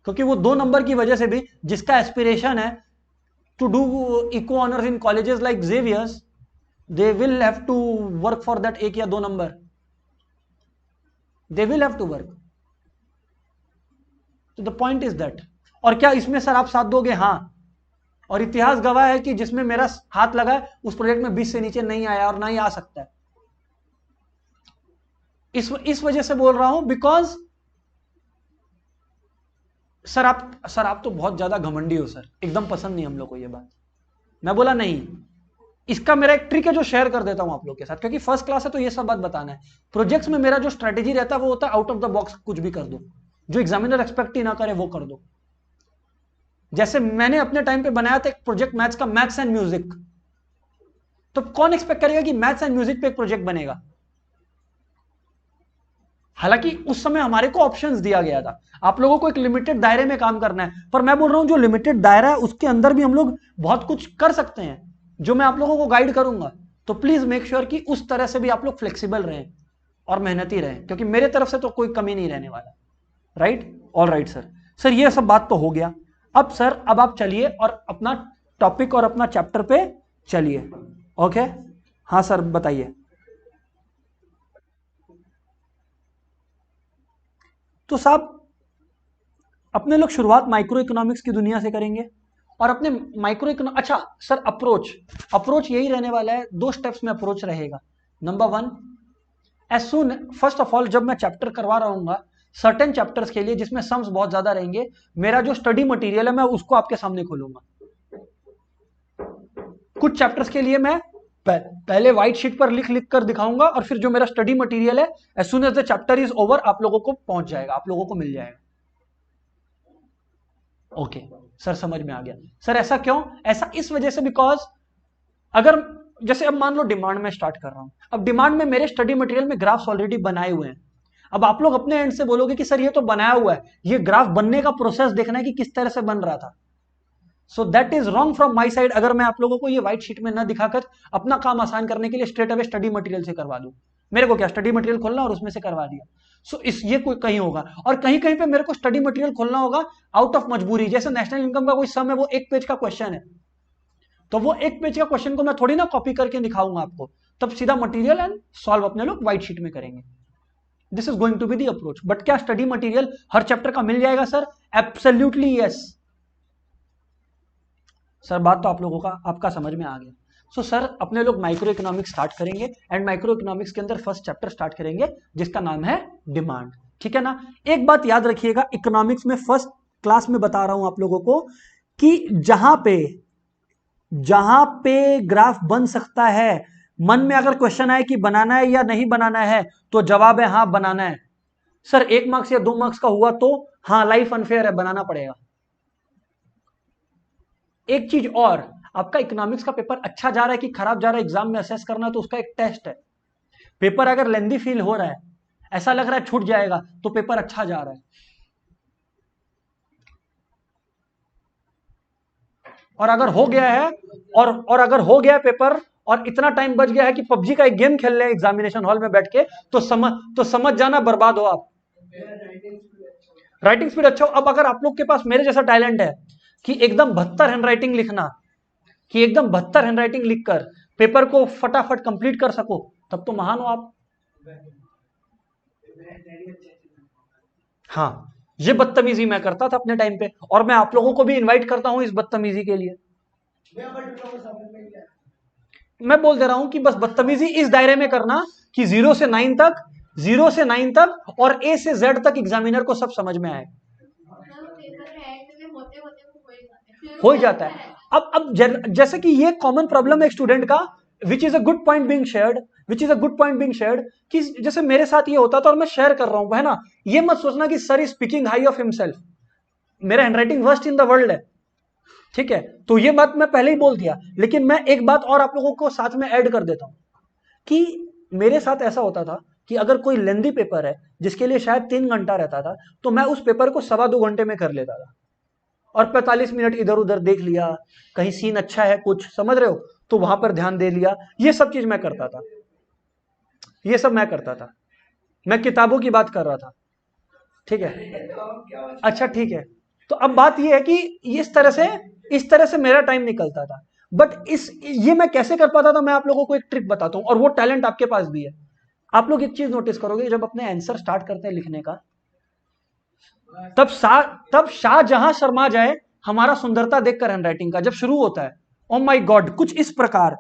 A: क्योंकि वो 2 नंबर की वजह से भी जिसका एस्पिरेशन है to do eco honours in colleges like Xavier's, they will have to work for that 1 या 2 number, they will have to work. तो द पॉइंट इज दैट। और क्या इसमें सर आप साथ दोगे? हाँ। और इतिहास गवाह है कि जिसमें मेरा हाथ लगा है उस प्रोजेक्ट में 20 से नीचे नहीं आया और ना ही आ सकता है। इस वजह से बोल रहा हूं बिकॉज सर आप तो बहुत ज्यादा घमंडी हो सर, एकदम पसंद नहीं हम लोग को ये बात। मैं बोला नहीं, इसका मेरा एक ट्रिक है जो शेयर कर देता हूं आप लोग के साथ, क्योंकि फर्स्ट क्लास है तो ये सब बात बताना है। प्रोजेक्ट्स में मेरा जो स्ट्रेटेजी रहता है वो होता है आउट ऑफ द बॉक्स कुछ भी कर दो, जो एग्जामिनर एक्सपेक्ट ही ना करे वो कर दो। जैसे मैंने अपने टाइम पे बनाया था एक प्रोजेक्ट मैथ्स का, मैथ्स एंड म्यूजिक। तो कौन एक्सपेक्ट करेगा कि मैथ्स एंड म्यूजिक पे एक प्रोजेक्ट बनेगा? हालांकि उस समय हमारे को ऑप्शंस दिया गया था, आप लोगों को एक लिमिटेड दायरे में काम करना है, पर मैं बोल रहा हूं जो लिमिटेड दायरा है उसके अंदर भी हम लोग बहुत कुछ कर सकते हैं, जो मैं आप लोगों को गाइड करूंगा। तो प्लीज मेक श्योर कि उस तरह से भी आप लोग फ्लेक्सिबल रहें और मेहनती रहें, क्योंकि मेरे तरफ से तो कोई कमी नहीं रहने वाला। Right? All right sir. Sir ये सब बात तो हो गया। अब सर अब आप चलिए और अपना टॉपिक और अपना चैप्टर पे चलिए। ओके? हाँ सर बताइए। तो साहब अपने लोग शुरुआत माइक्रो इकोनॉमिक्स की दुनिया से करेंगे और अपने अच्छा सर अप्रोच यही रहने वाला है, 2 स्टेप्स में अप्रोच रहेगा। नंबर 1, फर्स्ट ऑफ ऑल जब मैं चैप्टर करवा रहा हूँ सर्टेन चैप्टर्स के लिए जिसमें सम्स बहुत ज्यादा रहेंगे, मेरा जो स्टडी मटेरियल है मैं उसको आपके सामने खोलूंगा। कुछ चैप्टर्स के लिए मैं पहले व्हाइट शीट पर लिख लिख कर दिखाऊंगा और फिर जो मेरा स्टडी मटेरियल है as soon as the chapter is over आप लोगों को पहुंच जाएगा, आप लोगों को मिल जाएगा। ओके सर समझ में आ गया। सर ऐसा क्यों? ऐसा इस वजह से बिकॉज अगर जैसे अब मान लो डिमांड में स्टार्ट कर रहा हूं, अब डिमांड में मेरे स्टडी मटेरियल में ग्राफ्स ऑलरेडी बनाए हुए हैं। अब आप लोग अपने एंड से बोलोगे कि सर ये तो बनाया हुआ है, ये ग्राफ बनने का प्रोसेस देखना है कि किस तरह से बन रहा था। सो that is wrong from my side अगर मैं आप लोगों को ये व्हाइट शीट में ना दिखाकर अपना काम आसान करने के लिए स्ट्रेट अवे स्टडी मटेरियल से करवा दूं। मेरे को क्या स्टडी मटेरियल खोलना और उसमें से करवा दिया। सो इस ये कोई कहीं होगा, और कहीं कहीं पे मेरे को स्टडी मटेरियल खोलना होगा आउट ऑफ मजबूरी। जैसे नेशनल इनकम का कोई सम है, वो 1 पेज का क्वेश्चन है, तो वो 1 पेज का क्वेश्चन को मैं थोड़ी ना कॉपी करके दिखाऊंगा आपको, तब सीधा मटेरियल एंड सॉल्व अपने लोग व्हाइट शीट में करेंगे। This is going to be the approach. But क्या स्टडी मटेरियल हर चैप्टर का मिल जाएगा सर? Absolutely yes. सर बात तो आप लोगों का आपका समझ में आ गया। सो सर अपने लोग माइक्रो इकोनॉमिक्स स्टार्ट करेंगे एंड माइक्रो इकोनॉमिक्स के अंदर फर्स्ट चैप्टर स्टार्ट करेंगे जिसका नाम है डिमांड। ठीक है ना? एक बात याद रखिएगा, इकोनॉमिक्स में फर्स्ट क्लास में बता रहा हूं आप लोगों को कि जहां पे ग्राफ बन सकता है, मन में अगर क्वेश्चन आए कि बनाना है या नहीं बनाना है तो जवाब है हाँ बनाना है। सर 1 मार्क्स या 2 मार्क्स का हुआ तो हाँ लाइफ अनफेयर है, बनाना पड़ेगा। एक चीज और, आपका इकोनॉमिक्स का पेपर अच्छा जा रहा है कि खराब जा रहा है एग्जाम में असेस करना है तो उसका एक टेस्ट है। पेपर अगर लेंदी फील हो रहा है, ऐसा लग रहा है छूट जाएगा, तो पेपर अच्छा जा रहा है। और अगर हो गया है और अगर हो गया है पेपर और इतना टाइम बच गया है कि पबजी का एक गेम खेल रहे हैं एग्जामिनेशन हॉल में बैठ के, तो समझ जाना बर्बाद हो आप। राइटिंग स्पीड अच्छा हो। अब अगर आप लोग के पास मेरे जैसा टैलेंट है कि एकदम 72 हैंडराइटिंग लिखना, कि एकदम 72 हैंडराइटिंग लिखकर पेपर को फटाफट कंप्लीट कर सको, तब तो महान हो आप। हाँ, ये बदतमीजी मैं करता था अपने टाइम पे और मैं आप लोगों को भी इनवाइट करता हूं इस बदतमीजी के लिए। मैं बोल दे रहा हूं कि बस बदतमीजी इस दायरे में करना कि 0 से 9 तक और A से Z तक एग्जामिनर को सब समझ में आए। हो ही जाता है। अब जैसे कि ये कॉमन प्रॉब्लम है स्टूडेंट का, which is a good point being shared, कि जैसे मेरे साथ ये होता था और मैं शेयर कर रहा हूं, है ना? ये मत सोचना कि sir is speaking high of himself, मेरा handwriting worst in the world है। ठीक है, तो ये बात मैं पहले ही बोल दिया, लेकिन मैं एक बात और आप लोगों को साथ में ऐड कर देता हूं कि मेरे साथ ऐसा होता था कि अगर कोई लेंदी पेपर है जिसके लिए शायद 3 घंटा रहता था, तो मैं उस पेपर को 2.25 घंटे में कर लेता था और 45 मिनट इधर उधर देख लिया, कहीं सीन अच्छा है कुछ, समझ रहे हो, तो वहां पर ध्यान दे लिया। ये सब चीज मैं करता था, ये सब मैं करता था, मैं किताबों की बात कर रहा था। ठीक है, अच्छा ठीक है। तो अब बात ये है कि इस तरह से मेरा टाइम निकलता था। बट ये मैं कैसे कर पाता था, मैं आप लोगों को एक ट्रिक बताता हूं, और वो टैलेंट आपके पास भी है। आप लोग एक चीज नोटिस करोगे, जब अपने आंसर स्टार्ट करते हैं लिखने का, तब शाहजहां शर्मा जाए हमारा सुंदरता देखकर हैंडराइटिंग का, जब शुरू होता है ओ माय गॉड कुछ इस प्रकार,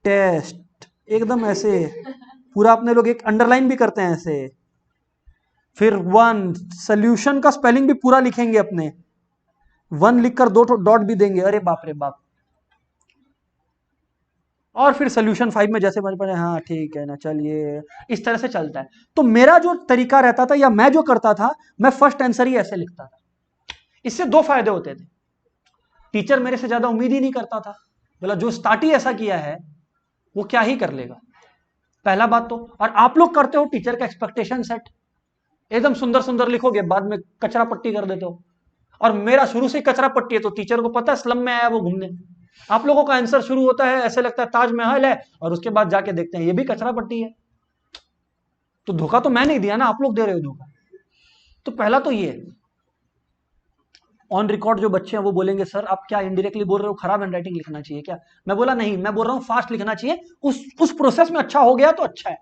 A: टेस्ट एकदम ऐसे पूरा, अपने लोग एक अंडरलाइन भी करते हैं ऐसे, फिर वन सोल्यूशन का स्पेलिंग भी पूरा लिखेंगे अपने, वन लिखकर 2 डॉट भी देंगे, अरे बाप रे बाप, और फिर सोल्यूशन 5 में जैसे बन पड़े, हाँ ठीक है ना चलिए, इस तरह से चलता है। तो मेरा जो तरीका रहता था, या मैं जो करता था, मैं फर्स्ट आंसर ही ऐसे लिखता था। इससे 2 फायदे होते थे, टीचर मेरे से ज्यादा उम्मीद ही नहीं करता था, बोला जो स्टार्ट ही ऐसा किया है वो क्या ही कर लेगा, पहला बात तो। और आप लोग करते हो टीचर का एक्सपेक्टेशन सेट, एकदम सुंदर सुंदर लिखोगे, बाद में कचरा पट्टी कर देते हो, और मेरा शुरू से ही कचरा पट्टी है, तो टीचर को पता है स्लम में आया वो घूमने। आप लोगों का आंसर शुरू होता है ऐसे लगता है ताजमहल है, और उसके बाद जाके देखते हैं ये भी कचरा पट्टी है। तो धोखा तो मैं नहीं दिया ना, आप लोग दे रहे हो धोखा। तो पहला तो ये ऑन रिकॉर्ड जो बच्चे हैं वो बोलेंगे सर आप क्या इनडायरेक्टली बोल रहे हो, खराब हैंडराइटिंग लिखना चाहिए क्या? मैं बोला नहीं, मैं बोल रहा हूं फास्ट लिखना चाहिए, उस प्रोसेस में अच्छा हो गया तो अच्छा है।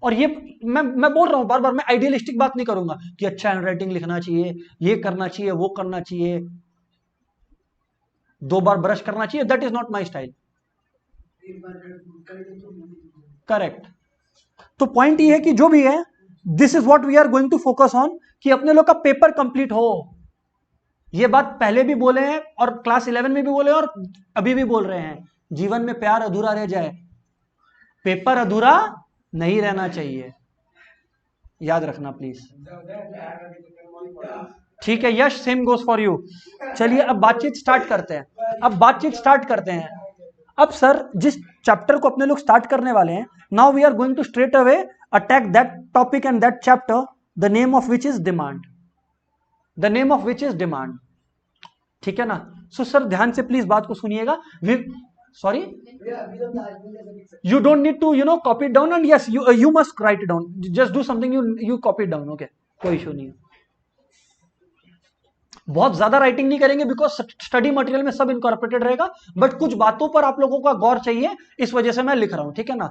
A: और ये मैं बोल रहा हूं बार बार, मैं आइडियलिस्टिक बात नहीं करूंगा कि अच्छा हैंडराइटिंग लिखना चाहिए, ये करना चाहिए, वो करना चाहिए, 2 बार ब्रश करना चाहिए, that is not my style. Correct. तो पॉइंट ये है कि जो भी है, this is what we are going to focus on, कि अपने लोग का पेपर कंप्लीट हो। ये बात पहले भी बोले हैं, और क्लास 11 में भी बोले, और अभी भी बोल रहे हैं, जीवन में प्यार अधूरा रह जाए, पेपर अधूरा नहीं रहना चाहिए, याद रखना प्लीज। ठीक है, यश सेम गोस फॉर यू। चलिए अब बातचीत स्टार्ट करते हैं। अब सर जिस चैप्टर को अपने लोग स्टार्ट करने वाले हैं, now we are going to straight away attack that topic and that chapter, the name of which is demand. ठीक है ना? सो सर ध्यान से प्लीज बात को सुनिएगा। Sorry, you don't need to copy it down, and yes you must write it down, just do something, you copy it down, okay, कोई issue नहीं है। बहुत ज्यादा राइटिंग नहीं करेंगे बिकॉज स्टडी मटेरियल में सब इनकॉर्पोरेटेड रहेगा, बट कुछ बातों पर आप लोगों का गौर चाहिए, इस वजह से मैं लिख रहा हूं, ठीक है ना?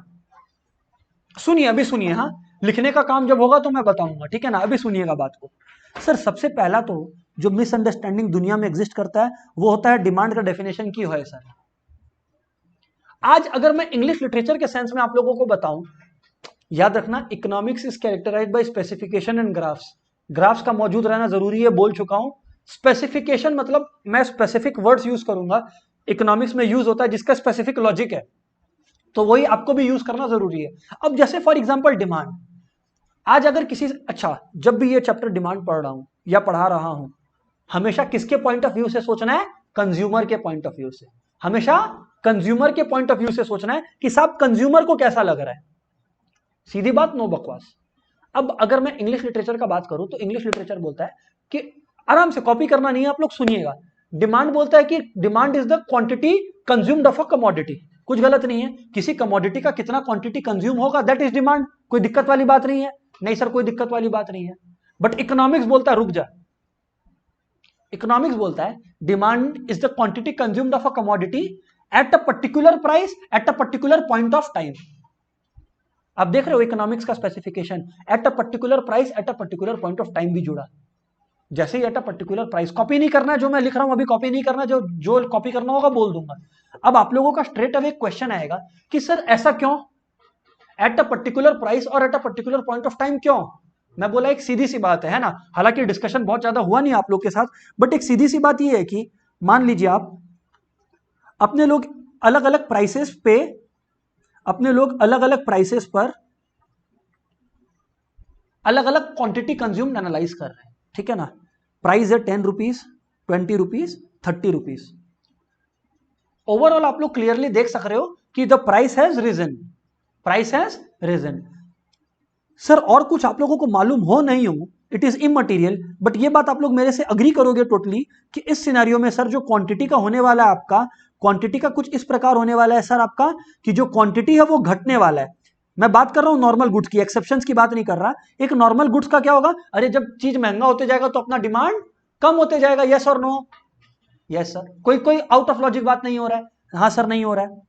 A: सुनिए, अभी सुनिए, हाँ लिखने का काम जब होगा तो मैं बताऊंगा, ठीक है ना? अभी सुनिएगा बात को। सर सबसे पहला तो जो मिसअंडरस्टैंडिंग दुनिया में एग्जिस्ट करता है वो होता है डिमांड का डेफिनेशन की है सर। आज अगर मैं इंग्लिश लिटरेचर के सेंस में आप लोगों को बताऊं, याद रखना economics is characterised by specification and graphs का मौजूद रहना जरूरी है, बोल चुका हूं। स्पेसिफिकेशन मतलब मैं स्पेसिफिक वर्ड्स यूज करूंगा, इकोनॉमिक्स में यूज होता है जिसका स्पेसिफिक लॉजिक है, तो वही आपको भी यूज करना जरूरी है। अब जैसे फॉर एग्जांपल डिमांड, आज अगर किसी, अच्छा जब भी ये चैप्टर डिमांड पढ़ रहा हूं या पढ़ा रहा हूं, हमेशा किसके पॉइंट ऑफ व्यू से सोचना है? कंज्यूमर के पॉइंट ऑफ व्यू से, हमेशा कंज्यूमर के पॉइंट ऑफ व्यू से सोचना है कि साहब कंज्यूमर को कैसा लग रहा है, सीधी बात, नो बकवास। अब अगर मैं इंग्लिश लिटरेचर का बात करूं तो इंग्लिश लिटरेचर बोलता है कि, आराम से कॉपी करना नहीं है आप लोग, सुनिएगा। डिमांड बोलता है कि demand is the quantity consumed of a commodity, कुछ गलत नहीं है, किसी कमोडिटी का कितना क्वांटिटी कंज्यूम होगा दैट इज डिमांड, कोई दिक्कत वाली बात नहीं है। नहीं सर कोई दिक्कत वाली बात नहीं है, बट इकोनॉमिक्स बोलता है, रुक जा, इकोनॉमिक्स बोलता है demand is the quantity consumed of a commodity at a particular price at a particular point of time. आप देख रहे हो इकोनॉमिक्स का specification, at a particular price at a particular point of time भी जुड़ा। जैसे ही at a particular price, copy नहीं करना है जो मैं लिख रहा हूं अभी, कॉपी नहीं करना, जो कॉपी करना होगा बोल दूंगा। अब आप लोगों का स्ट्रेट अवे क्वेश्चन आएगा कि सर ऐसा क्यों, एट अ पर्टिकुलर प्राइस और eight a particular point of time क्यों? मैं बोला एक सीधी सी बात है ना, हालांकि डिस्कशन बहुत ज्यादा हुआ नहीं आप लोग के साथ, बट एक सीधी सी बात यह है कि मान लीजिए आप अपने लोग अलग अलग प्राइसेस पे, अपने लोग अलग अलग प्राइसेस पर अलग अलग क्वांटिटी कंज्यूम एनालाइज कर रहे हैं, ठीक है ना? प्राइस है 10 रुपीज, 20 रुपीज, 30 रुपीज। ओवरऑल आप लोग क्लियरली देख सक रहे हो कि the price has reason. Sir और कुछ आप लोगों को मालूम हो नहीं हो, इट इज इमटेरियल, बट ये बात आप लोग मेरे से अग्री करोगे टोटली कि इस सिनेरियो में सर जो क्वांटिटी का होने वाला है आपका, क्वांटिटी का कुछ इस प्रकार होने वाला है सर आपका कि जो क्वांटिटी है वो घटने वाला है। मैं बात कर रहा हूं नॉर्मल गुड्स की, एक्सेप्शंस की बात नहीं कर रहा। एक नॉर्मल गुड्स का क्या होगा, अरे जब चीज महंगा होते जाएगा तो अपना डिमांड कम होते जाएगा, यस और नो? यस सर, कोई कोई आउट ऑफ लॉजिक बात नहीं हो रहा है? हाँ सर नहीं हो रहा है।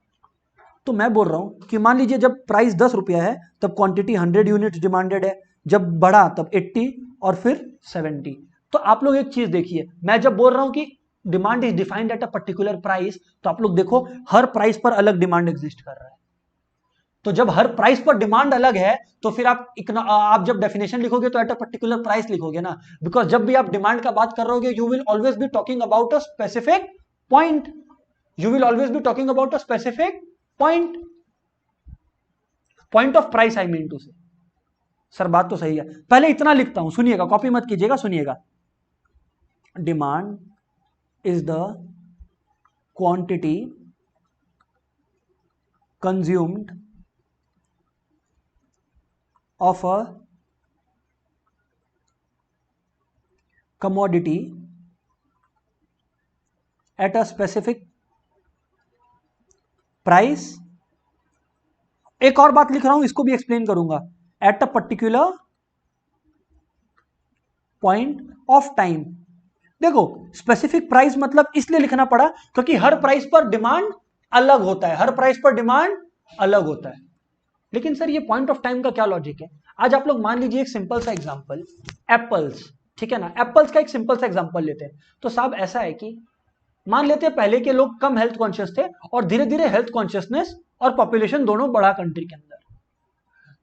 A: तो मैं बोल रहा हूं कि मान लीजिए जब प्राइस 10 रुपया है तब क्वांटिटी 100 यूनिट डिमांडेड है, जब बढ़ा तब 80 और फिर 70। तो आप लोग एक चीज देखिए, मैं जब बोल रहा हूं कि demand is defined at a particular price, तो आप लोग देखो हर प्राइस पर अलग डिमांड एग्जिस्ट कर रहा है। तो जब हर प्राइस पर डिमांड अलग है तो फिर आप जब डेफिनेशन लिखोगे तो एट अ पर्टिकुलर प्राइस लिखोगे ना, बिकॉज जब भी आप डिमांड का बात कर रहे हो you will always be talking about a specific point, you will always be talking about a specific point of price I mean to say. Sir बात तो सही है, पहले इतना लिखता हूं, सुनिएगा, कॉपी मत कीजिएगा, सुनिएगा। Demand is the quantity consumed of a commodity at a specific price। एक और बात लिख रहा हूं, इसको भी एक्सप्लेन करूंगा, eight a particular point of time. देखो स्पेसिफिक प्राइस मतलब इसलिए लिखना पड़ा क्योंकि हर प्राइस पर डिमांड अलग होता है, हर प्राइस पर डिमांड अलग होता है। लेकिन सर ये पॉइंट ऑफ टाइम का क्या लॉजिक है? आज आप लोग मान लीजिए एक सिंपल सा एग्जांपल, एप्पल्स, ठीक है ना, एप्पल्स का एक सिंपल सा एग्जांपल लेते हैं। तो साहब ऐसा है कि मान लेते हैं पहले के लोग कम हेल्थ कॉन्शियस थे और धीरे धीरे हेल्थ कॉन्शियसनेस और पॉपुलेशन दोनों बढ़ा कंट्री के अंदर।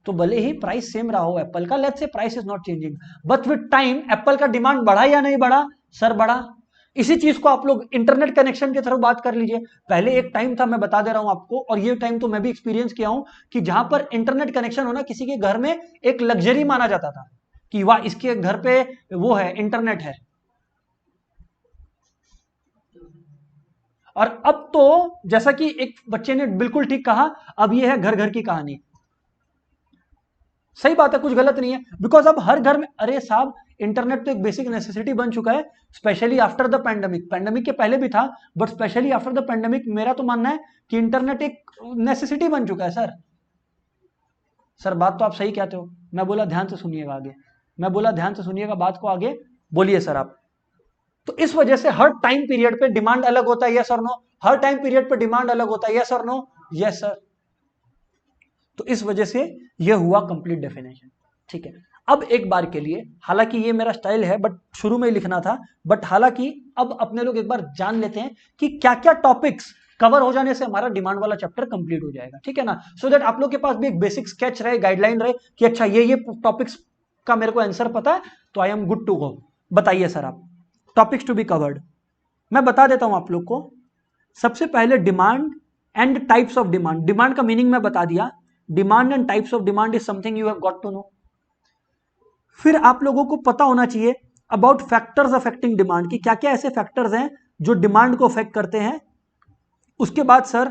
A: तो भले ही प्राइस सेम रहा हो एप्पल का, let's say price is not changing, but with time Apple का डिमांड बढ़ा या नहीं बढ़ा? सर बढ़ा। इसी चीज को आप लोग इंटरनेट कनेक्शन के थ्रू बात कर लीजिए। पहले एक टाइम था, मैं बता दे रहा हूं आपको, और ये टाइम तो मैं भी एक्सपीरियंस किया हूं, कि जहां पर इंटरनेट कनेक्शन होना किसी के घर में एक लग्जरी माना जाता था, कि वाह इसके घर पे वो है, इंटरनेट है। और अब तो जैसा कि एक बच्चे ने बिल्कुल ठीक कहा, अब ये है घर घर की कहानी। सही बात है, कुछ गलत नहीं है, बिकॉज अब हर घर में, अरे साहब इंटरनेट तो एक बेसिक नेसेसिटी बन चुका है, specially after the pandemic. Pandemic के पहले भी था, but specially after the pandemic मेरा तो मानना है कि इंटरनेट एक नेसेसिटी बन चुका है सर। सर बात तो आप सही कहते हो, मैं बोला ध्यान से सुनिएगा आगे, मैं बोला ध्यान से सुनिएगा बात को, आगे बोलिए सर आप। तो इस वजह से हर टाइम पीरियड पे डिमांड अलग होता है, यस और नो? हर टाइम पीरियड पे डिमांड अलग होता है, यस और नो? Yes sir. तो इस वजह से यह हुआ कंप्लीट डेफिनेशन, ठीक है। अब एक बार के लिए, हालांकि ये मेरा स्टाइल है बट शुरू में ही लिखना था, बट हालांकि अब अपने लोग एक बार जान लेते हैं कि क्या क्या टॉपिक्स कवर हो जाने से हमारा डिमांड वाला चैप्टर कंप्लीट हो जाएगा, ठीक है ना, सो दैट आप लोग के पास भी एक बेसिक स्केच रहे, गाइडलाइन रहे कि अच्छा ये टॉपिक्स का मेरे को आंसर पता है, तो I am good to go. बताइए सर आप, टॉपिक्स टू बी कवर्ड मैं बता देता हूं आप लोग को। सबसे पहले demand and types of demand. Demand का मीनिंग मैं बता दिया, demand and types of demand is something you have got to know. फिर आप लोगों को पता होना चाहिए अबाउट फैक्टर्स अफेक्टिंग डिमांड, की क्या क्या ऐसे फैक्टर्स हैं जो डिमांड को अफेक्ट करते हैं। उसके बाद सर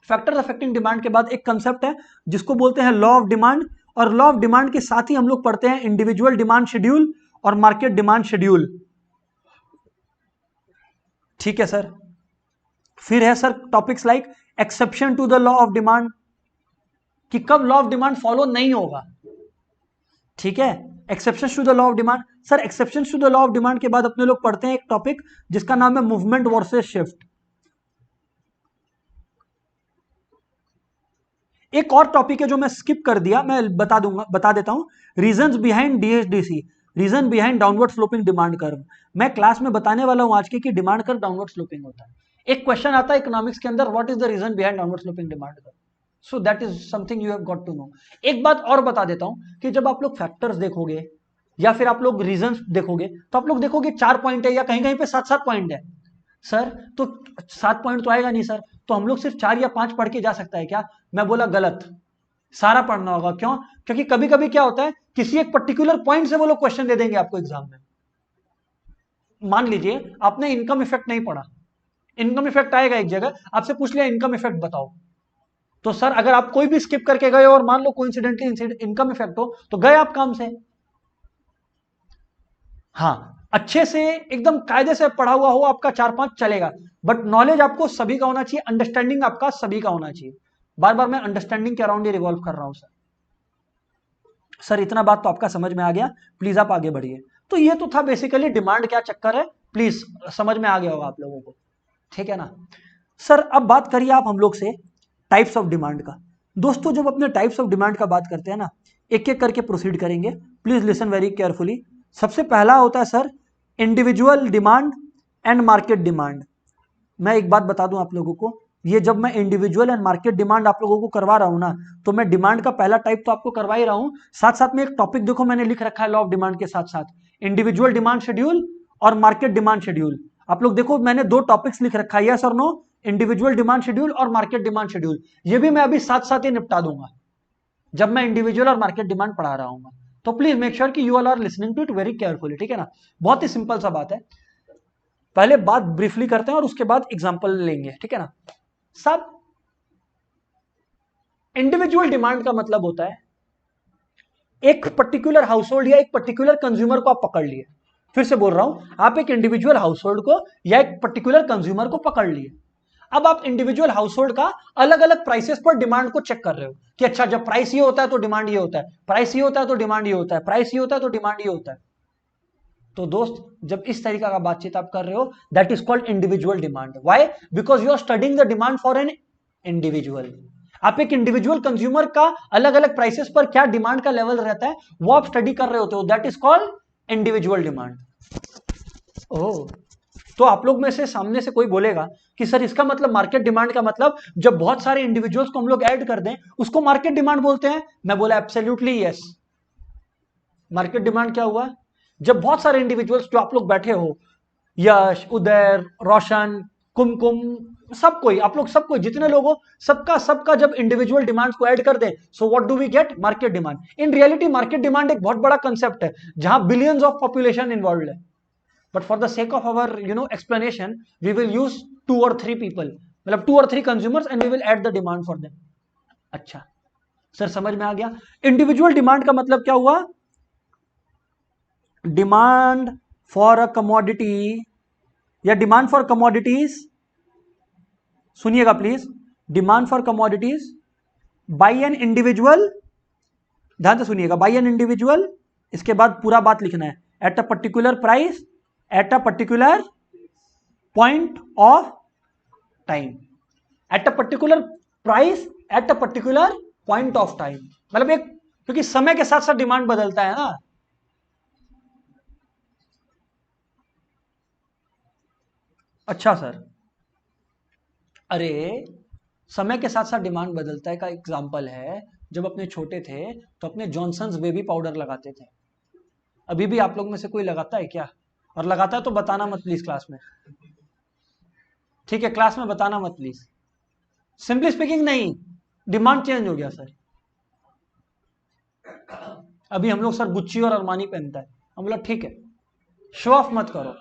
A: फैक्टर्स अफेक्टिंग डिमांड के बाद एक कंसेप्ट है जिसको बोलते हैं लॉ ऑफ डिमांड, और लॉ ऑफ डिमांड के साथ ही हम लोग पढ़ते हैं इंडिविजुअल डिमांड शेड्यूल और मार्केट डिमांड शेड्यूल, ठीक है सर। फिर है sir topics like exception to the law of demand, कि कब लॉ ऑफ डिमांड फॉलो नहीं होगा, ठीक है, exception to the law of demand. Sir exception to the law of demand के बाद अपने लोग पढ़ते हैं एक टॉपिक जिसका नाम है मूवमेंट वर्सेस शिफ्ट। एक और टॉपिक है जो मैं स्किप कर दिया, मैं बता देता हूं, reasons behind DSDC, reason behind downward sloping demand curve. मैं क्लास में बताने वाला हूं आज के कि डिमांड कर्व डाउनवर्ड स्लोपिंग होता है। एक क्वेश्चन आता है इकोनॉमिक्स के अंदर, what is the reason behind downward sloping demand curve, so that is something you have got to know. एक बात और बता देता हूं कि जब आप लोग फैक्टर्स देखोगे या फिर आप लोग रीजंस देखोगे तो आप लोग देखोगे 4 पॉइंट है या कहीं कहीं पे 7-7 पॉइंट है। सर तो 7 पॉइंट तो आएगा नहीं सर, तो हम लोग सिर्फ 4 या 5 पढ़ के जा सकता है क्या? मैं बोला गलत, सारा पढ़ना होगा। क्यों? क्योंकि कभी कभी क्या होता है, किसी एक पर्टिकुलर पॉइंट से वो लोग क्वेश्चन दे देंगे आपको एग्जाम में। मान लीजिए आपने इनकम इफेक्ट नहीं पढ़ा, इनकम इफेक्ट आएगा एक जगह, आपसे पूछ लिया इनकम इफेक्ट बताओ, तो सर अगर आप कोई भी स्किप करके गए और मान लो कोइंसिडेंटली इनकम इफेक्ट हो तो गए आप काम से। हाँ अच्छे से एकदम कायदे से पढ़ा हुआ हो आपका 4-5 चलेगा, बट नॉलेज आपको सभी का होना चाहिए, अंडरस्टैंडिंग आपका सभी का होना चाहिए। बार बार मैं अंडरस्टैंडिंग के अराउंड ही रिवॉल्व कर रहा हूं सर। सर इतना बात तो आपका समझ में आ गया, प्लीज आप आगे बढ़िए। तो ये तो था बेसिकली डिमांड क्या चक्कर है प्लीज समझ में आ गया होगा आप लोगों को, ठीक है ना। सर अब बात करिए आप हम लोग से टाइप्स ऑफ डिमांड का। दोस्तों जब अपने टाइप्स ऑफ डिमांड का बात करते हैं ना, एक एक करके प्रोसीड करेंगे, प्लीज लिसन वेरी केयरफुली। सबसे पहला होता है sir individual demand and market demand. मैं एक बात बता दूं आप लोगों को, ये जब मैं इंडिविजुअल एंड मार्केट डिमांड आप लोगों को करवा रहा हूं ना, तो मैं डिमांड का पहला टाइप तो आपको करवा ही रहा हूं, साथ साथ में एक टॉपिक देखो मैंने लिख रखा है लॉ ऑफ डिमांड के साथ साथ, इंडिविजुअल डिमांड शेड्यूल और मार्केट डिमांड शेड्यूल। आप लोग देखो मैंने दो टॉपिक्स लिख रखा है, यस और नो, इंडिविजुअल डिमांड शेड्यूल और मार्केट डिमांड शेड्यूल। ये भी मैं अभी साथ साथ ही निपटा दूंगा जब मैं इंडिविजुअल और मार्केट डिमांड पढ़ा रहा हूँ। तो प्लीज मेक श्योर कि you all are listening to it very carefully, ठीक है ना। बहुत ही सिंपल सा बात है, पहले बात ब्रीफली करते हैं और उसके बाद एग्जांपल लेंगे, ठीक है ना। सब इंडिविजुअल डिमांड का मतलब होता है एक पर्टिकुलर हाउसहोल्ड या एक पर्टिकुलर कंज्यूमर को आप पकड़ लिए। फिर से बोल रहा हूं, आप एक इंडिविजुअल हाउसहोल्ड को या एक पर्टिकुलर कंज्यूमर को पकड़ लिए। अब आप इंडिविजुअल हाउसहोल्ड का अलग अलग प्राइसेस पर डिमांड को चेक कर रहे हो कि अच्छा जब प्राइस ये होता है तो डिमांड ये होता है, प्राइस ये होता है तो डिमांड ये होता है, प्राइस ये होता है तो डिमांड ये होता है। तो दोस्त जब इस तरीका का बातचीत आप कर रहे हो, that is called individual demand. Why? Because you are studying the demand for an individual. आप एक इंडिविजुअल कंज्यूमर का अलग अलग प्राइसेस पर क्या डिमांड का लेवल रहता है वो आप स्टडी कर रहे होते हो, that is called individual demand. Oh, तो आप लोग में से सामने से कोई बोलेगा कि सर इसका मतलब मार्केट डिमांड का मतलब जब बहुत सारे इंडिविजुअल्स को हम लोग ऐड कर दें उसको मार्केट डिमांड बोलते हैं। मैं बोला एब्सोल्युटली यस। मार्केट डिमांड क्या हुआ? जब बहुत सारे इंडिविजुअल्स जो आप लोग बैठे हो, यश, उदय, रोशन, कुमकुम, सब कोई, आप लोग सब कोई जितने लोग हो, सबका सबका जब इंडिविजुअल डिमांड्स को ऐड कर दें, so what do we get? Market demand. In reality market demand एक बहुत बड़ा कंसेप्ट है जहां बिलियंस ऑफ पॉपुलेशन इन्वॉल्व है। But for the sake of our explanation we will use 2 or 3 people, मतलब 2 or 3 consumers and we will add the demand for them. अच्छा sir समझ में आ गया। इंडिविजुअल डिमांड का मतलब क्या हुआ? डिमांड फॉर अ कमोडिटी या डिमांड फॉर कमोडिटीज, सुनिएगा please, demand for commodities by an individual, ध्यान से सुनिएगा, बाय एन इंडिविजुअल, इसके बाद पूरा बात लिखना है, eight a particular price at a particular point of time. Eight a particular price at a particular point of time, मतलब एक, क्योंकि समय के साथ साथ डिमांड बदलता है ना। अच्छा सर, अरे समय के साथ साथ डिमांड बदलता है का एग्जांपल है, जब अपने छोटे थे तो अपने जॉनसन्स बेबी पाउडर लगाते थे। अभी भी आप लोग में से कोई लगाता है क्या? और लगाता है तो बताना मत प्लीज क्लास में, ठीक है, क्लास में बताना मत प्लीज। सिंपली स्पीकिंग नहीं, डिमांड चेंज हो गया सर। अभी हम लोग सर गुच्ची और अरमानी पहनता है, हम बोला ठीक है, शो ऑफ मत करो,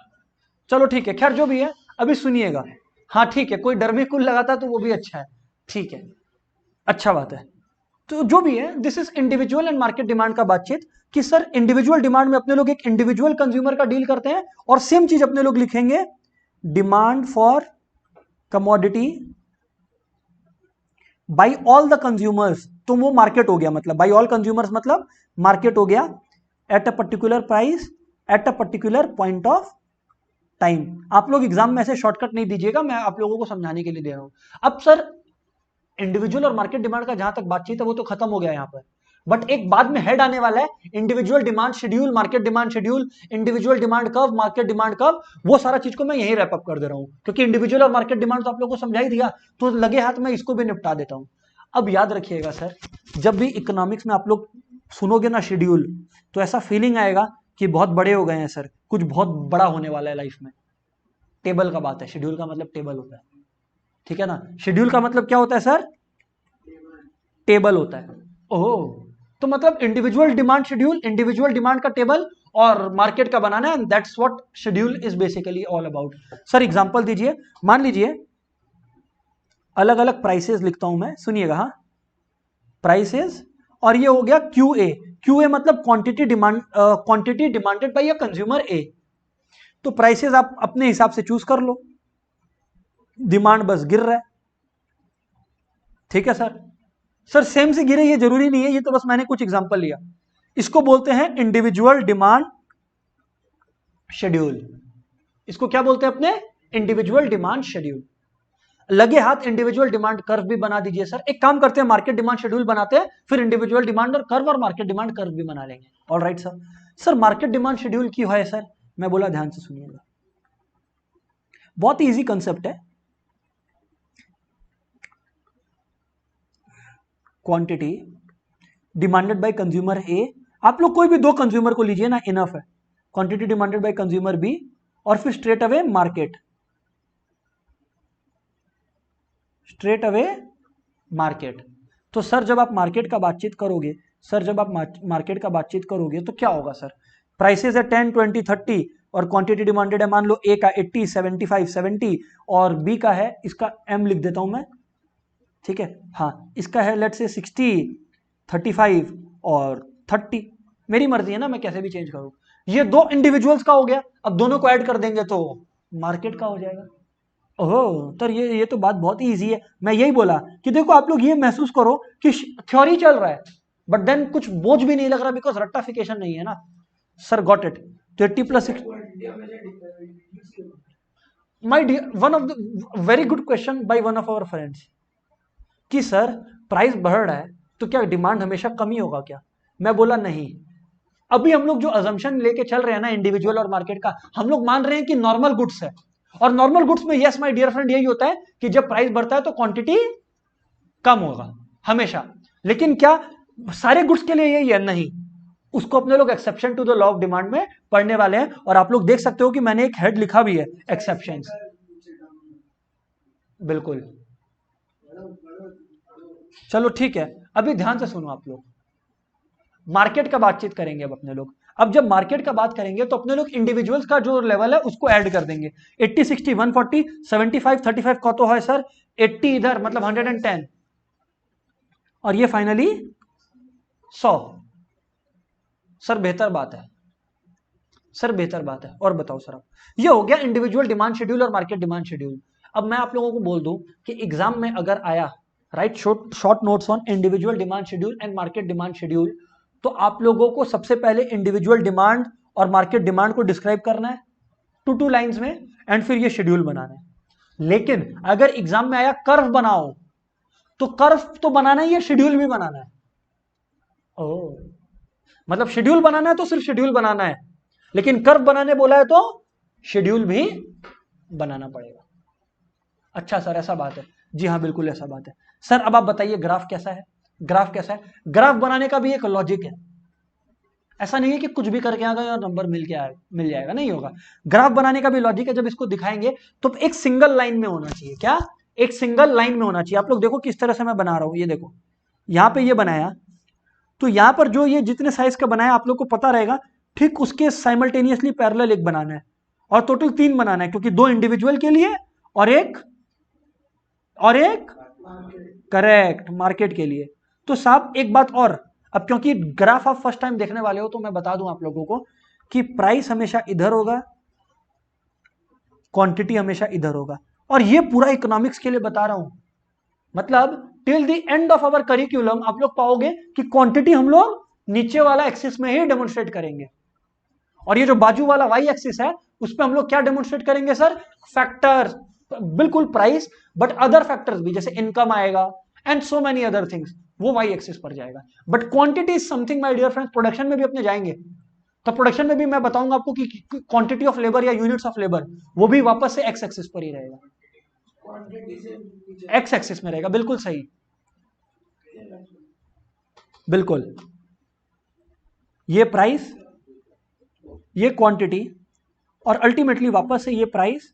A: चलो ठीक है, खैर जो भी है अभी सुनिएगा। हाँ ठीक है, कोई डर्मिकुल लगाता तो वो भी अच्छा है, ठीक है, अच्छा बात है। तो जो भी है, this is individual and market demand का बातचीत कि सर इंडिविजुअल डिमांड में अपने लोग एक इंडिविजुअल कंज्यूमर का डील करते हैं और सेम चीज अपने लोग लिखेंगे demand for commodity by all the consumers, तो वो मार्केट हो गया, मतलब बाई ऑल कंज्यूमर्स मतलब मार्केट हो गया, eight a particular price at a particular point of time. आप लोग एग्जाम में ऐसे शॉर्टकट नहीं दीजिएगा, मैं आप लोगों को समझाने के लिए दे रहा हूं। अब सर इंडिविजुअल और मार्केट डिमांड का जहां तक बातचीत है वो तो खत्म हो गया यहां पर, बट एक बाद में हेड आने वाला है, individual demand schedule, market demand schedule, individual demand curve, market demand curve, वो सारा चीज को मैं यही रैप अप कर दे रहा हूं, क्योंकि इंडिविजुअल और मार्केट डिमांड तो आप लोगों को समझा ही दिया, तो लगे हाथ में इसको भी निपटा देता हूं। अब याद रखिएगा सर, जब भी इकोनॉमिक्स में आप लोग सुनोगे ना शेड्यूल, तो ऐसा फीलिंग आएगा कि बहुत बड़े हो गए हैं सर, कुछ बहुत बड़ा होने वाला है लाइफ में। टेबल का बात है, शेड्यूल का मतलब टेबल होता है, ठीक है ना। शेड्यूल का मतलब क्या होता है सर? टेबल होता है। ओह, तो मतलब individual demand schedule, individual demand का टेबल और मार्केट का बनाना है, that's what schedule is basically all about. Sir example दीजिए, मान लीजिए अलग अलग प्राइसेस लिखता हूं मैं, सुनिएगा, हाँ, प्राइसेस, और ये हो गया क्यू ए। क्यू ए मतलब quantity demand, quantity demanded by a consumer A. तो प्राइसेस आप अपने हिसाब से चूज कर लो, डिमांड बस गिर रहा है, ठीक है सर। सर सेम से गिरे ये जरूरी नहीं है, ये तो बस मैंने कुछ एग्जांपल लिया। इसको बोलते हैं इंडिविजुअल डिमांड शेड्यूल, इसको क्या बोलते हैं अपने? Individual demand schedule. लगे हाथ इंडिविजुअल डिमांड कर्व भी बना दीजिए सर। एक काम करते हैं, मार्केट डिमांड शेड्यूल बनाते हैं, फिर इंडिविजुअल डिमांड और कर्व और मार्केट डिमांड कर्व भी बना लेंगे। Alright sir. Sir market demand schedule क्यों है सर? मैं बोला ध्यान से सुनिएगा, बहुत इजी कंसेप्ट है। Quantity demanded by consumer A, आप लोग कोई भी दो कंज्यूमर को लीजिए ना, इनफ है। Quantity demanded by consumer B, और फिर straight away market, straight away market. तो सर जब आप मार्केट का बातचीत करोगे, सर जब आप मार्केट का बातचीत करोगे तो क्या होगा सर? प्राइसेस है 10, 20, 30 और क्वांटिटी डिमांडेड है मान लो ए का 80, 75, 70 और बी का है, इसका एम लिख देता हूं मैं, ठीक है, हाँ इसका है लेट्स से 60, 35 और 30। मेरी मर्जी है ना, मैं कैसे भी चेंज करूं। ये दो इंडिविजुअल्स का हो गया, अब दोनों को ऐड कर देंगे तो मार्केट का हो जाएगा। ओह तो ये तो बात बहुत ही ईजी है। मैं यही बोला कि देखो आप लोग ये महसूस करो कि थ्योरी चल रहा है बट देन कुछ बोझ भी नहीं लग रहा बिकॉज रट्टाफिकेशन नहीं है ना। Sir got it. तो 80 plus 6 my dear, one of the very good question by one of our friends कि सर प्राइस बढ़ रहा है तो क्या डिमांड हमेशा कम ही होगा क्या? मैं बोला नहीं, अभी हम लोग जो अजम्पशन लेके चल रहे हैं ना इंडिविजुअल और मार्केट का, हम लोग मान रहे हैं कि नॉर्मल गुड्स है, और नॉर्मल गुड्स में यस माय डियर फ्रेंड यही होता है कि जब प्राइस बढ़ता है तो क्वांटिटी कम होगा हमेशा। लेकिन क्या सारे गुड्स के लिए यही है? नहीं, उसको अपने लोग exception to the law of demand में पढ़ने वाले हैं, और आप लोग देख सकते हो कि मैंने एक हेड लिखा भी है, एक्सेप्शंस। बिल्कुल, चलो ठीक है, अभी ध्यान से सुनो आप लोग। मार्केट का बातचीत करेंगे अब अपने लोग। अब जब मार्केट का बात करेंगे तो अपने लोग इंडिविजुअल्स का जो लेवल है उसको ऐड कर देंगे। 80, 60, 140, 75, 35 का तो है सर, 80 इधर मतलब 110, और ये फाइनली 100। सर बेहतर बात है, सर बेहतर बात है। और बताओ सर, अब ये हो गया इंडिविजुअल डिमांड शेड्यूल और मार्केट डिमांड शेड्यूल। अब मैं आप लोगों को बोल दूं कि एग्जाम में अगर आया right short notes on individual demand schedule and market demand schedule, तो आप लोगों को सबसे पहले इंडिविजुअल डिमांड और मार्केट डिमांड को डिस्क्राइब करना है 2 लाइंस में, एंड फिर ये शेड्यूल बनाना है। लेकिन अगर एग्जाम में आया कर्व बनाओ, तो कर्व तो बनाना ही है, शेड्यूल भी बनाना है। ओ मतलब शेड्यूल बनाना है तो सिर्फ शेड्यूल बनाना है, लेकिन कर्व बनाने बोला है तो शेड्यूल भी बनाना पड़ेगा। अच्छा सर ऐसा बात है? जी हाँ बिल्कुल ऐसा बात है। सर अब आप बताइए ग्राफ कैसा है? ग्राफ कैसा है? ग्राफ बनाने का भी एक लॉजिक है, ऐसा नहीं है कि कुछ भी करके आ गए और नंबर मिल जाएगा, नहीं होगा। ग्राफ बनाने का भी लॉजिक है। जब इसको दिखाएंगे तो एक सिंगल लाइन में होना चाहिए। क्या? एक सिंगल लाइन में होना चाहिए। आप लोग देखो किस तरह से मैं बना रहा हूं, ये देखो यहां पे ये बनाया, तो यहां पर जो ये जितने साइज का बनाया आप लोग को पता रहेगा, ठीक उसके साइमल्टेनियसली पैरेलल एक बनाना है, और टोटल 3 बनाना है, क्योंकि 2 इंडिविजुअल के लिए और एक करेक्ट मार्केट के लिए। तो साहब एक बात और, अब क्योंकि ग्राफ आप फर्स्ट टाइम देखने वाले हो तो मैं बता दूं आप लोगों को कि प्राइस हमेशा इधर होगा, क्वांटिटी हमेशा इधर होगा, और ये पूरा इकोनॉमिक्स के लिए बता रहा हूं। मतलब till the end of our curriculum आप लोग पाओगे कि क्वांटिटी हम लोग नीचे वाला एक्सिस में ही डेमोन्स्ट्रेट करेंगे, और ये जो बाजू वाला वाई एक्सिस है उस पर हम लोग क्या डेमोन्स्ट्रेट करेंगे सर? फैक्टर्स, बिल्कुल प्राइस, बट अदर फैक्टर्स भी, जैसे इनकम आएगा and so many other things, वो वाई एक्सिस पर जाएगा। But quantity is something my dear friends, production में भी अपने जाएंगे तो प्रोडक्शन में भी मैं बताऊंगा आपको कि क्वांटिटी ऑफ लेबर या यूनिट्स ऑफ लेबर वो भी वापस से एक्स एक्सिस पर ही रहेगा, एक्स एक्सिस में रहेगा। बिल्कुल सही, बिल्कुल। ये प्राइस, ये क्वांटिटी, और अल्टीमेटली वापस से ये प्राइस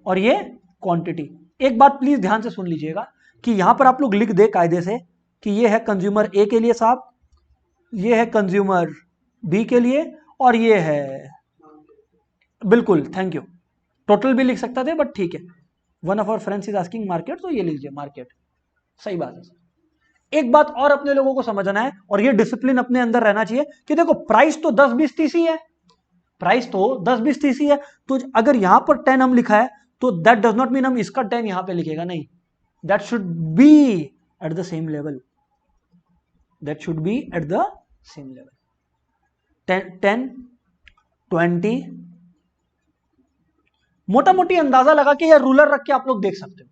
A: और ये क्वांटिटी। एक बात प्लीज ध्यान से सुन लीजिएगा कि यहां पर आप लोग लिख दे कायदे से कि ये है कंज्यूमर ए के लिए साहब, ये है कंज्यूमर बी के लिए, और ये है, बिल्कुल थैंक यू, टोटल भी लिख सकता थे बट ठीक है, one of our friends is asking market, तो ये लीजिए मार्केट। सही बात है। एक बात और अपने लोगों को समझना है, और ये डिसिप्लिन अपने अंदर रहना चाहिए कि देखो प्राइस तो 10, 20, 30 ही है, प्राइस तो 10, 20, 30 ही है, तो अगर यहां पर 10 हम लिखा है तो दैट डज नॉट मीन हम इसका 10 यहां पे लिखेगा, नहीं, that should be eight the same level, that should be eight the same level. 10, 20, मोटा मोटी अंदाजा लगा के या रूलर रख के आप लोग देख सकते हो।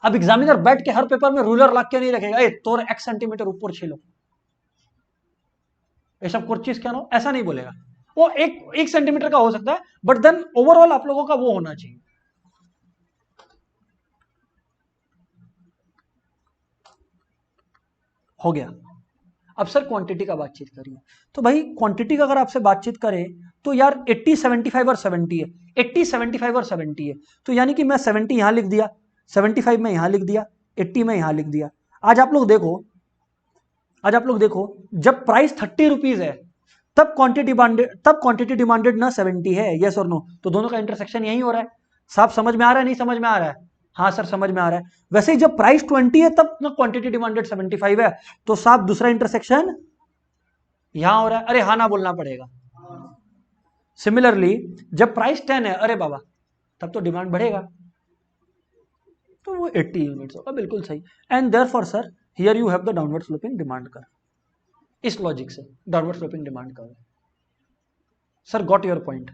A: अब एग्जामिनर बैठ के हर पेपर में रूलर लग के नहीं रखेगा, ए तोर x सेंटीमीटर ऊपर छिलो, ये सब कुछ चीज क्या ना, ऐसा नहीं बोलेगा। वो एक सेंटीमीटर का हो सकता है, बट देन ओवरऑल आप लोगों का वो होना चाहिए। हो गया। अब सर क्वांटिटी का बातचीत करिए, तो भाई क्वांटिटी का अगर आपसे बातचीत करें तो यार 80 75 और 70 है, 80 75 और 70 है, तो यानी कि मैं 70 यहां लिख दिया, 75 में यहां लिख दिया, 80 में यहां लिख दिया। आज आप लोग देखो जब प्राइस 30 रुपीज है तब क्वांटिटी डिमांडेड ना 70 है, यस और नो, तो दोनों का इंटरसेक्शन यही हो रहा है। साफ समझ में आ रहा है, नहीं समझ में आ रहा है? हाँ सर समझ में आ रहा है। वैसे ही जब प्राइस 20 है तब ना क्वांटिटी डिमांडेड 75 है, तो साफ दूसरा इंटरसेक्शन यहां हो रहा है। अरे हाँ ना बोलना पड़ेगा। सिमिलरली जब प्राइस 10 है, अरे बाबा तब तो डिमांड बढ़ेगा, तो वो 80 यूनिट्स होगा, बिल्कुल सही। And therefore sir here you have the downward sloping demand curve, इस लॉजिक से downward sloping demand curve. Sir got your point,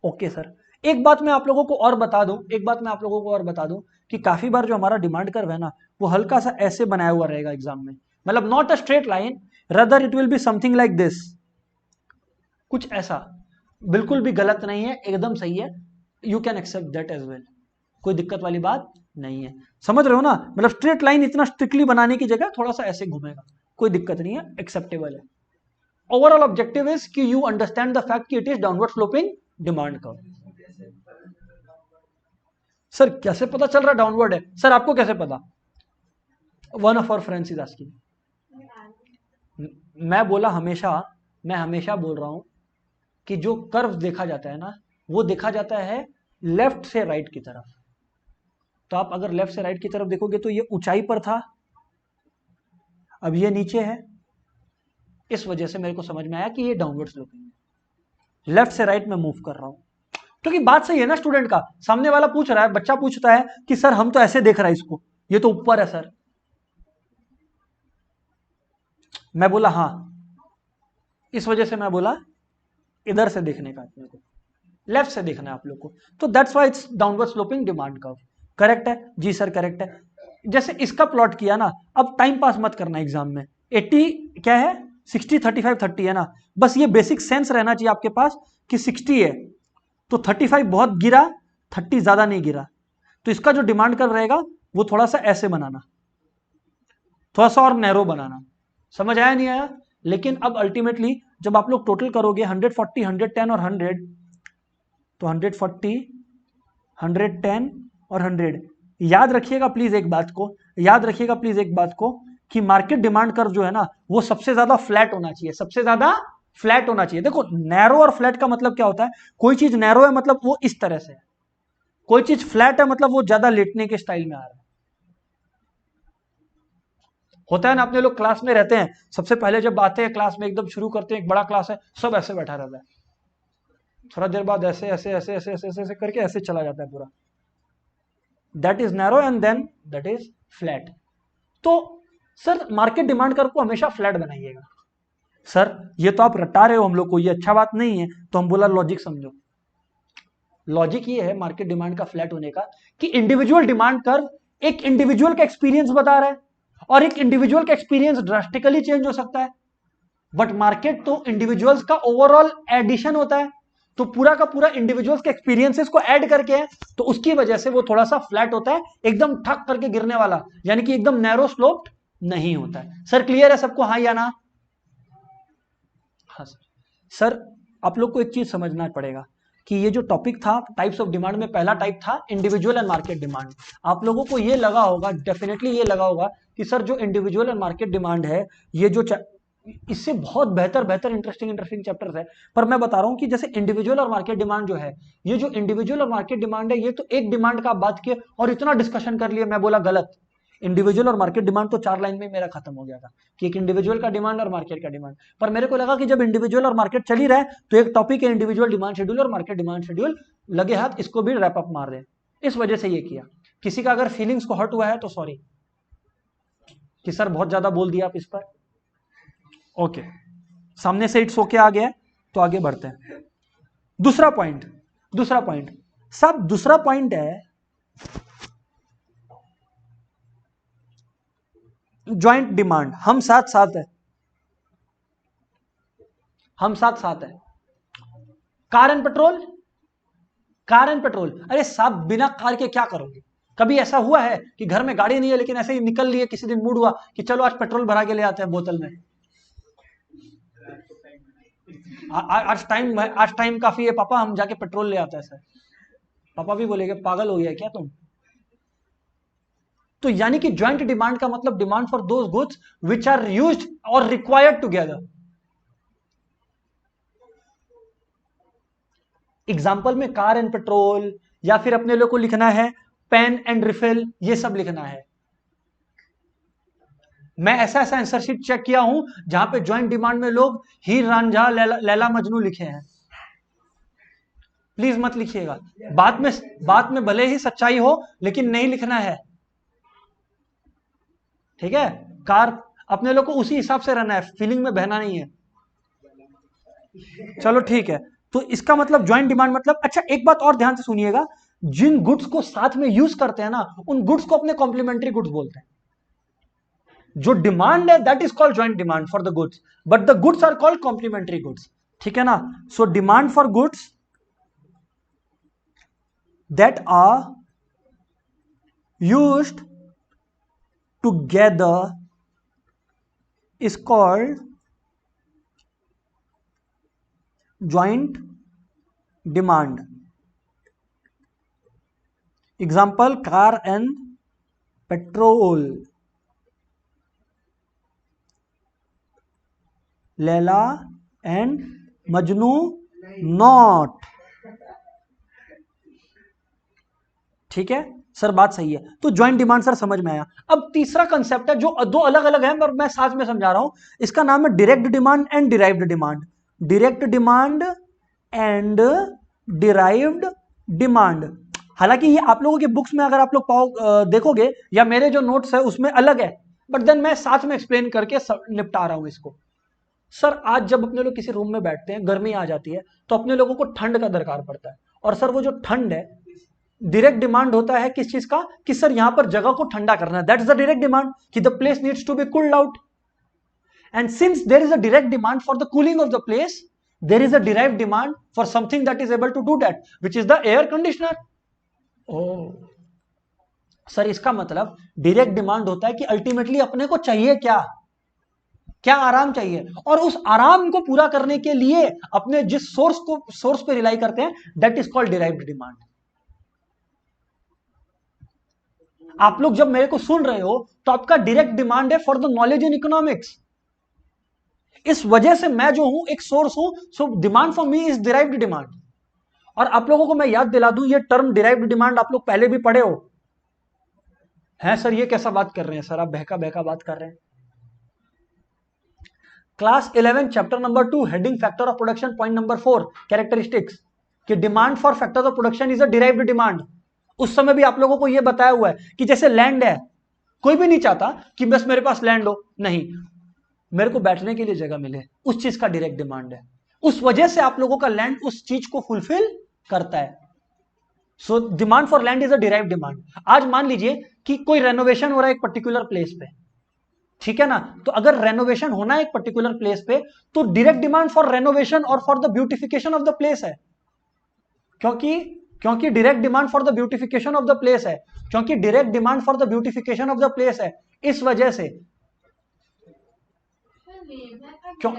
A: okay sir. एक बात मैं आप लोगों को और बता दूं कि काफी बार जो हमारा डिमांड कर्व है ना, वो हल्का सा ऐसे बनाया हुआ रहेगा एग्जाम में, मतलब not a straight line, rather it will be something like this, कुछ ऐसा। बिल्कुल भी गलत नहीं है, एकदम सही है, you can accept that as well, कोई दिक्कत वाली बात नहीं है। समझ रहे हो ना, मतलब स्ट्रेट लाइन इतना स्ट्रिक्टली बनाने की जगह थोड़ा सा ऐसे घूमेगा, कोई दिक्कत नहीं है, एक्सेप्टेबल है। ओवरऑल ऑब्जेक्टिव इज कि यू अंडरस्टैंड द फैक्ट कि it is downward sloping demand curve. Sir कैसे पता चल रहा डाउनवर्ड है? सर आपको कैसे पता? One of our friends is asking. मैं हमेशा बोल रहा हूं कि जो कर्व देखा जाता है ना, वो देखा जाता है लेफ्ट से राइट की तरफ। तो आप अगर लेफ्ट से राइट की तरफ देखोगे तो ये ऊंचाई पर था, अब ये नीचे है, इस वजह से मेरे को समझ में आया कि ये डाउनवर्ड स्लोपिंग है। लेफ्ट से राइट में मूव कर रहा हूं, क्योंकि बात सही है ना स्टूडेंट का। सामने वाला पूछ रहा है, बच्चा पूछता है कि सर हम तो ऐसे देख रहा है इसको, ये तो ऊपर है सर। मैं बोला हाँ, इस वजह से मैं बोला इधर से देखने का, अपने को लेफ्ट से देखना है आप लोग को, तो that's why it's downward sloping demand curve. Correct है जी सर, करेक्ट है। जैसे इसका प्लॉट किया ना, अब टाइम पास मत करना एग्जाम में। 80 क्या है, 60 35 30 है ना, बस ये बेसिक सेंस रहना चाहिए आपके पास कि 60 है तो 35 बहुत गिरा, 30 ज्यादा नहीं गिरा, तो इसका जो डिमांड कर्व रहेगा वो थोड़ा सा ऐसे बनाना, थोड़ा सा और नैरो बनाना। समझ आया नहीं आया? लेकिन अब अल्टीमेटली जब आप लोग टोटल करोगे 140 110 और 100, तो 140 110 और 100, याद रखिएगा प्लीज एक बात को कि मार्केट डिमांड कर्व जो है ना, वो सबसे ज्यादा फ्लैट होना चाहिए, देखो नैरो और फ्लैट का मतलब क्या होता है? कोई चीज नैरो है मतलब वो इस तरह से है, कोई चीज फ्लैट है मतलब वो ज्यादा लेटने के स्टाइल में आ रहा है। होता है ना, अपने लोग क्लास में रहते हैं, सबसे पहले जब आते हैं क्लास में, एकदम शुरू करते हैं, एक बड़ा क्लास है, सब ऐसे बैठा रहता है, थोड़ा देर बाद ऐसे ऐसे ऐसे ऐसे ऐसे ऐसे करके ऐसे चला जाता है पूरा, that is narrow and then that is flat. तो सर मार्केट डिमांड कर्व को हमेशा फ्लैट बनाइएगा। सर ये तो आप रटा रहे हो हम लोग को, ये अच्छा बात नहीं है, तो हम बोला लॉजिक समझो। लॉजिक ये है मार्केट डिमांड का फ्लैट होने का कि इंडिविजुअल डिमांड कर्व एक इंडिविजुअल का एक्सपीरियंस बता रहा है, और एक इंडिविजुअल का एक्सपीरियंस ड्रास्टिकली चेंज हो सकता है, बट मार्केट तो इंडिविजुअल्स का ओवरऑल एडिशन होता है, तो पूरा का पूरा इंडिविजुअल्स के एक्सपीरियंसेस को ऐड करके है, तो उसकी वजह से वो थोड़ा सा फ्लैट होता है, एकदम ठक करके गिरने वाला, यानी कि एकदम नैरो स्लोप्ड नहीं होता है। सर क्लियर है सबको, हाँ या ना? हाँ सर आप लोग को एक चीज समझना पड़ेगा कि ये जो टॉपिक था टाइप्स ऑफ डिमांड में, पहला टाइप था इंडिविजुअल एंड मार्केट डिमांड। आप लोगों को ये लगा होगा, डेफिनेटली ये लगा होगा कि सर जो इंडिविजुअल एंड मार्केट डिमांड है, ये जो इससे बहुत बेहतर इंटरेस्टिंग चैप्टर्स है, पर मैं बता रहा हूं कि जैसे इंडिविजुअल और मार्केट डिमांड जो है, ये जो इंडिविजुअल और मार्केट डिमांड है, ये तो एक डिमांड का आप बात किए और इतना डिस्कशन कर लिए, मैं बोला गलत। इंडिविजुअल और मार्केट डिमांड तो 4 लाइन में मेरा खत्म हो गया था कि एक इंडिविजुअल का डिमांड और मार्केट का डिमांड, पर मेरे को लगा कि जब इंडिविजुअल और मार्केट चल ही रहा है तो एक टॉपिक है इंडिविजुअल डिमांड शेड्यूल और मार्केट डिमांड शेड्यूल, लगे हाथ इसको भी रैप अप मार दें, इस वजह से ये किया। किसी का अगर फीलिंग्स को हर्ट हुआ है तो सॉरी कि सर बहुत ज्यादा बोल दिया आप इस पर। ओके, सामने से इट्स ओके आ गया, तो आगे बढ़ते हैं। दूसरा पॉइंट साहब दूसरा पॉइंट है ज्वाइंट डिमांड। हम साथ साथ है, हम साथ साथ है। Car and petrol, car and petrol. अरे साहब बिना कार के क्या करोगे? कभी ऐसा हुआ है कि घर में गाड़ी नहीं है लेकिन ऐसे ही निकल लिए, किसी दिन मूड हुआ कि चलो आज पेट्रोल भरा के ले आते हैं बोतल में, आज टाइम काफी है पापा, हम जाके पेट्रोल ले आते हैं सर। पापा भी बोलेंगे पागल हो गया क्या तुम? तो यानी कि ज्वाइंट डिमांड का मतलब demand for those goods which are used और रिक्वायर्ड टुगेदर। एग्जाम्पल में कार एंड पेट्रोल, या फिर अपने लोग को लिखना है पेन एंड रिफिल, ये सब लिखना है। मैं ऐसा ऐसा आंसर शीट चेक किया हूं जहां पे ज्वाइंट डिमांड में लोग हीर रांझा लैला मजनू लिखे हैं। प्लीज मत लिखिएगा, बात में भले ही सच्चाई हो लेकिन नहीं लिखना है, ठीक है? कार अपने लोग को उसी हिसाब से रहना है, फीलिंग में बहना नहीं है। चलो ठीक है, तो इसका मतलब ज्वाइंट डिमांड मतलब, अच्छा एक बात और ध्यान से सुनिएगा, जिन गुड्स को साथ में यूज करते हैं ना, उन गुड्स को अपने कॉम्प्लीमेंट्री गुड्स बोलते हैं। जो डिमांड है that is called joint demand for the goods, but the goods are called complementary goods, ठीक है ना? So demand for goods that are used together is called joint demand. Example, car and petrol, Laila and Majnu not. ठीक है sir, बात सही है। तो joint demand sir समझ में आया। अब तीसरा कंसेप्ट है जो दो अलग अलग है पर मैं साथ में समझा रहा हूं, इसका नाम है direct demand and derived demand. Direct demand and derived demand. हालांकि ये आप लोगों के बुक्स में अगर आप लोग देखोगे या मेरे जो नोट्स है उसमें अलग है, बट देन मैं साथ में एक्सप्लेन करके निपटा रहा हूं इसको। सर आज जब अपने लोग किसी रूम में बैठते हैं, गर्मी आ जाती है तो अपने लोगों को ठंड का दरकार पड़ता है, और सर वो जो ठंड है डायरेक्ट डिमांड होता है किस चीज का, कि सर यहां पर जगह को ठंडा करना है, that is the direct demand कि the place needs to be cooled out. And since there is a direct demand for the cooling of the place, there is a derived demand for something that is able to do that, which is the air conditioner. Oh sir, इसका मतलब direct demand होता है कि ultimately अपने को चाहिए क्या, क्या आराम चाहिए, और उस आराम को पूरा करने के लिए अपने जिस सोर्स पे रिलाई करते हैं, that is called derived demand. आप लोग जब मेरे को सुन रहे हो तो आपका डायरेक्ट डिमांड है for the knowledge in economics. इस वजह से मैं जो हूं एक सोर्स हूं, सो demand for me is derived demand. और आप लोगों को मैं याद दिला दूं, ये टर्म डिराइव्ड डिमांड आप लोग पहले भी पढ़े हो। हैं सर ये कैसा बात कर रहे हैं सर, आप बहका बहका बात कर रहे हैं। Class 11 chapter number 2 heading factor of production point number 4 characteristics, कि demand for factor of production is a derived demand. उस समय भी आप लोगों को यह बताया हुआ है कि जैसे लैंड है, कोई भी नहीं चाहता कि बस मेरे पास लैंड हो, नहीं, मेरे को बैठने के लिए जगह मिले, उस चीज का डायरेक्ट डिमांड है। उस वजह से आप लोगों का लैंड उस चीज को फुलफिल करता है। सो demand for land is a derived demand. आज मान लीजिए कि कोई रेनोवेशन हो रहा है एक पर्टिकुलर प्लेस पे, ठीक है ना? तो अगर रेनोवेशन होना है एक पर्टिकुलर प्लेस पे, तो डायरेक्ट डिमांड फॉर रेनोवेशन और for the beautification of the place है। क्योंकि direct demand for the beautification of the place है, क्योंकि direct demand for the beautification of the place है, इस वजह से क्यों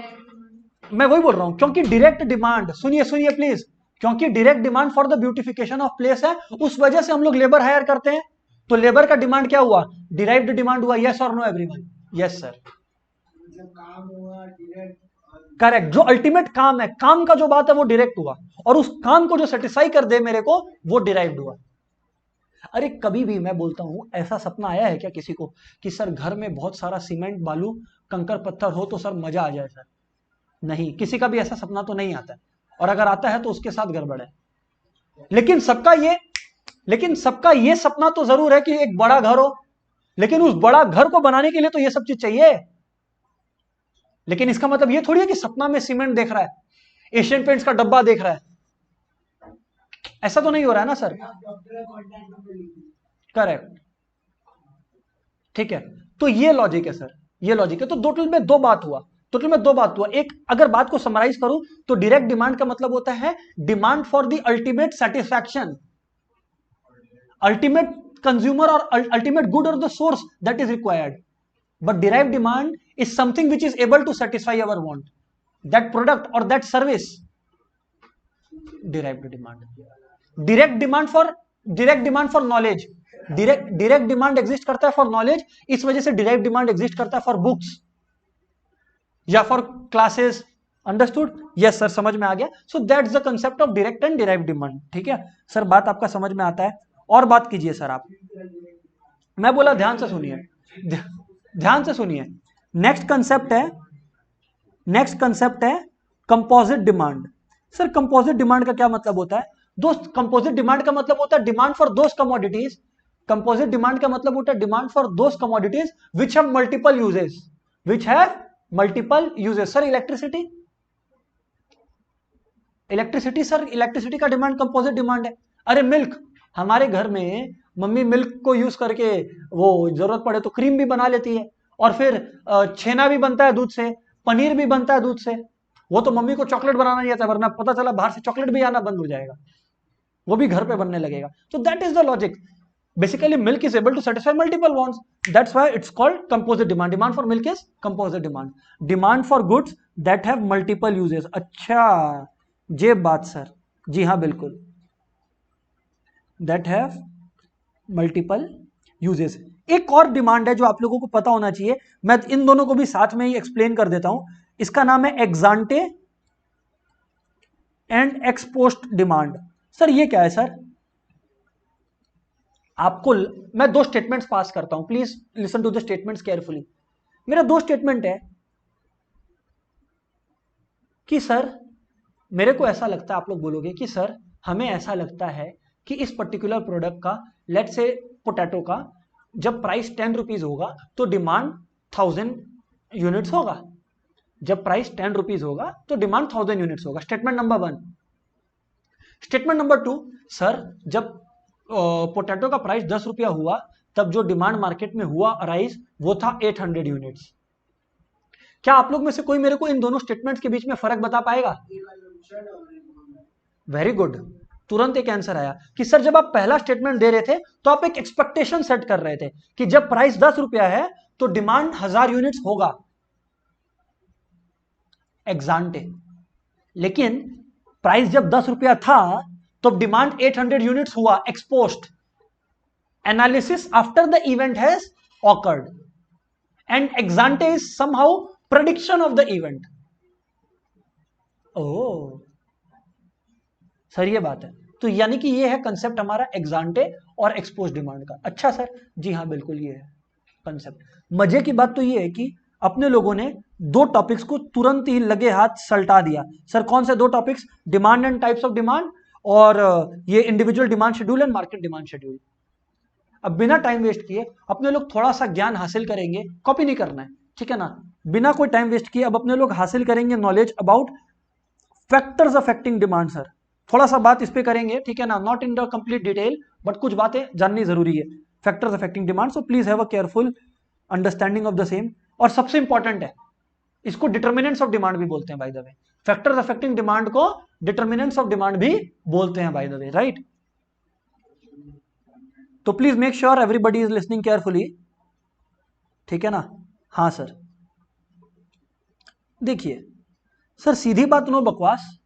A: मैं वही बोल रहा हूं, क्योंकि डायरेक्ट डिमांड, सुनिए प्लीज, क्योंकि direct demand for the beautification of place है, उस वजह से हम लोग लेबर हायर करते हैं। तो लेबर का डिमांड क्या हुआ? डिराइव्ड डिमांड हुआ। यस और नो एवरीवन? यस सर, काम हुआ डायरेक्ट, करेक्ट। जो अल्टीमेट काम है, काम का जो बात है वो डायरेक्ट हुआ, और उस काम को जो सेटिस्फाई कर दे मेरे को, वो डिराइव्ड हुआ। अरे कभी भी मैं बोलता हूं, ऐसा सपना आया है क्या किसी को कि सर घर में बहुत सारा सीमेंट बालू कंकर पत्थर हो तो सर मजा आ जाए? सर नहीं, किसी का भी ऐसा सपना तो नहीं आता है, और अगर आता है तो उसके साथ गड़बड़ है। लेकिन सबका ये सपना तो जरूर है कि एक बड़ा घर हो, लेकिन उस बड़ा घर को बनाने के लिए तो ये सब चीज चाहिए। लेकिन इसका मतलब ये थोड़ी है कि सपना में सीमेंट देख रहा है, एशियन पेंट्स का डब्बा देख रहा है। ऐसा तो नहीं हो रहा है ना सर? करेक्ट, ठीक है। तो ये लॉजिक है सर, ये लॉजिक है। तो टोटल में दो बात हुआ, टोटल में दो बात हुआ। एक, अगर बात को समराइज करूं तो डायरेक्ट डिमांड का मतलब होता है demand for the ultimate satisfaction, ultimate consumer और अल्टीमेट गुड और the source that is required. But derive demand is something which is able to satisfy our want, that product और that service, derived demand. Direct demand for knowledge, direct demand exist करता है for knowledge, इस वजह से direct demand exist करता है for books या for classes. Understood? Yes sir, समझ में आ गया। So that's the concept of direct and derived demand. ठीक है सर, बात आपका समझ में आता है। और बात कीजिए सर आप, मैं बोला ध्यान से सुनिए, ध्यान से सुनिए। नेक्स्ट कंसेप्ट है composite demand. Sir composite demand का क्या मतलब होता है दोस्त? कंपोजिट डिमांड का मतलब होता है demand for those commodities, composite demand का मतलब होता है demand for those commodities which have multiple uses, which have multiple uses. Sir electricity, sir electricity का डिमांड कंपोजिट डिमांड है। अरे मिल्क, हमारे घर में मम्मी मिल्क को यूज करके वो जरूरत पड़े तो क्रीम भी बना लेती है, और फिर छेना भी बनता है दूध से, पनीर भी बनता है दूध से। वो तो मम्मी को चॉकलेट बनाना नहीं आता, वरना पता चला बाहर से चॉकलेट भी आना बंद हो जाएगा, वो भी घर पे बनने लगेगा। तो that is the logic. Basically milk is able to satisfy multiple wants, that's why it's called composite demand. Demand for milk is composite demand, demand for goods that have multiple uses. अच्छा, ये बात sir, जी हाँ बिल्कुल, that have multiple uses. एक और demand है जो आप लोगों को पता होना चाहिए, मैं इन दोनों को भी साथ में ही एक्सप्लेन कर देता हूं। इसका नाम है एक्सांटे एंड एक्सपोस्ट डिमांड। सर ये क्या है सर? आपको मैं दो स्टेटमेंट्स पास करता हूं, please listen to the statements carefully. मेरा दो स्टेटमेंट है कि सर मेरे को ऐसा लगता है, आप लोग बोलोगे कि सर हमें ऐसा लगता है कि इस पर्टिकुलर प्रोडक्ट का, लेट से पोटैटो का, जब प्राइस 10 रुपीज होगा तो डिमांड 1000 यूनिट्स होगा। जब प्राइस 10 रुपीज होगा तो डिमांड 1000 यूनिट्स होगा। Statement number 1। Statement number 2, sir जब पोटैटो का प्राइस 10 रुपया हुआ तब जो डिमांड मार्केट में हुआ राइस वो था 800 यूनिट्स। क्या आप लोग में से कोई मेरे को इन दोनों स्टेटमेंट्स के बीच में फर्क बता पाएगा? वेरी गुड, तुरंत एक आंसर आया कि सर जब आप पहला स्टेटमेंट दे रहे थे तो आप एक एक्सपेक्टेशन सेट कर रहे थे कि जब प्राइस 10 रुपया है तो डिमांड 1000 यूनिट्स होगा, एग्जांटे। लेकिन प्राइस जब 10 रुपया था तो डिमांड 800 यूनिट्स हुआ, ex post. Analysis after the event has occurred and ex ante is somehow prediction of the event. Oh sir ये बात है, तो यानी कि ये है कंसेप्ट हमारा एग्जांटे और एक्सपोज डिमांड का। अच्छा सर, जी हाँ बिल्कुल ये है कंसेप्ट। मजे की बात तो ये है कि अपने लोगों ने दो टॉपिक्स को तुरंत ही लगे हाथ सल्टा दिया। सर कौन से दो topics? Demand and types of demand, और ये individual demand schedule and market demand schedule. अब बिना टाइम वेस्ट किए अपने लोग थोड़ा सा ज्ञान हासिल करेंगे, कॉपी नहीं करना है, ठीक है ना? बिना कोई टाइम वेस्ट किए अब अपने लोग हासिल करेंगे knowledge about factors affecting demand. Sir थोड़ा सा बात इस पे करेंगे, ठीक है ना? Not in the complete detail, but कुछ बातें जाननी जरूरी है, factors affecting demand. So please have a careful understanding of the same. और सबसे इंपॉर्टेंट है, इसको डिटर्मिनेंट्स ऑफ डिमांड भी बोलते हैं by the way. Factors affecting demand को डिटर्मिनेंट्स ऑफ डिमांड भी बोलते हैं बाय द वे, राइट? तो please make sure everybody is listening carefully, ठीक है ना? हाँ सर, देखिए सर सीधी बात, नो बकवास।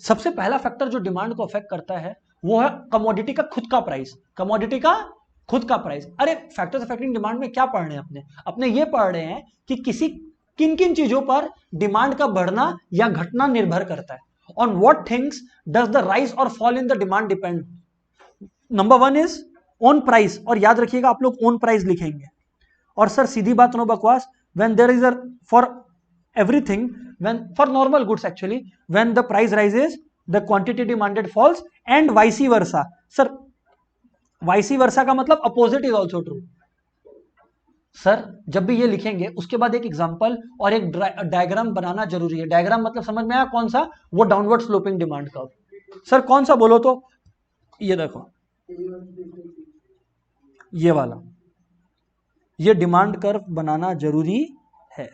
A: सबसे पहला फैक्टर जो डिमांड को अफेक्ट करता है वो है कमोडिटी का खुद का प्राइस, कमोडिटी का खुद का प्राइस। अरे फैक्टर्स अफेक्टिंग डिमांड में क्या पढ़ रहे हैं अपने ये पढ़ रहे हैं कि किन किन चीजों पर डिमांड का बढ़ना या घटना निर्भर करता है। On what things does the rise और fall in the demand depend. Number 1 is own price, और याद रखिएगा आप लोग ओन प्राइस लिखेंगे। और सर सीधी बात, नो बकवास, when there is a for everything, when for normal goods actually, when the price rises the quantity demanded falls and vice versa. sir vice versa का मतलब opposite is also true, sir जब भी ये लिखेंगे उसके बाद एक एग्जांपल और एक डायग्राम बनाना जरूरी है। डायग्राम मतलब समझ में आया कौन सा? वो downward sloping demand curve. Sir कौन सा बोलो तो? ये देखो, ये वाला, ये डिमांड कर्व बनाना जरूरी है।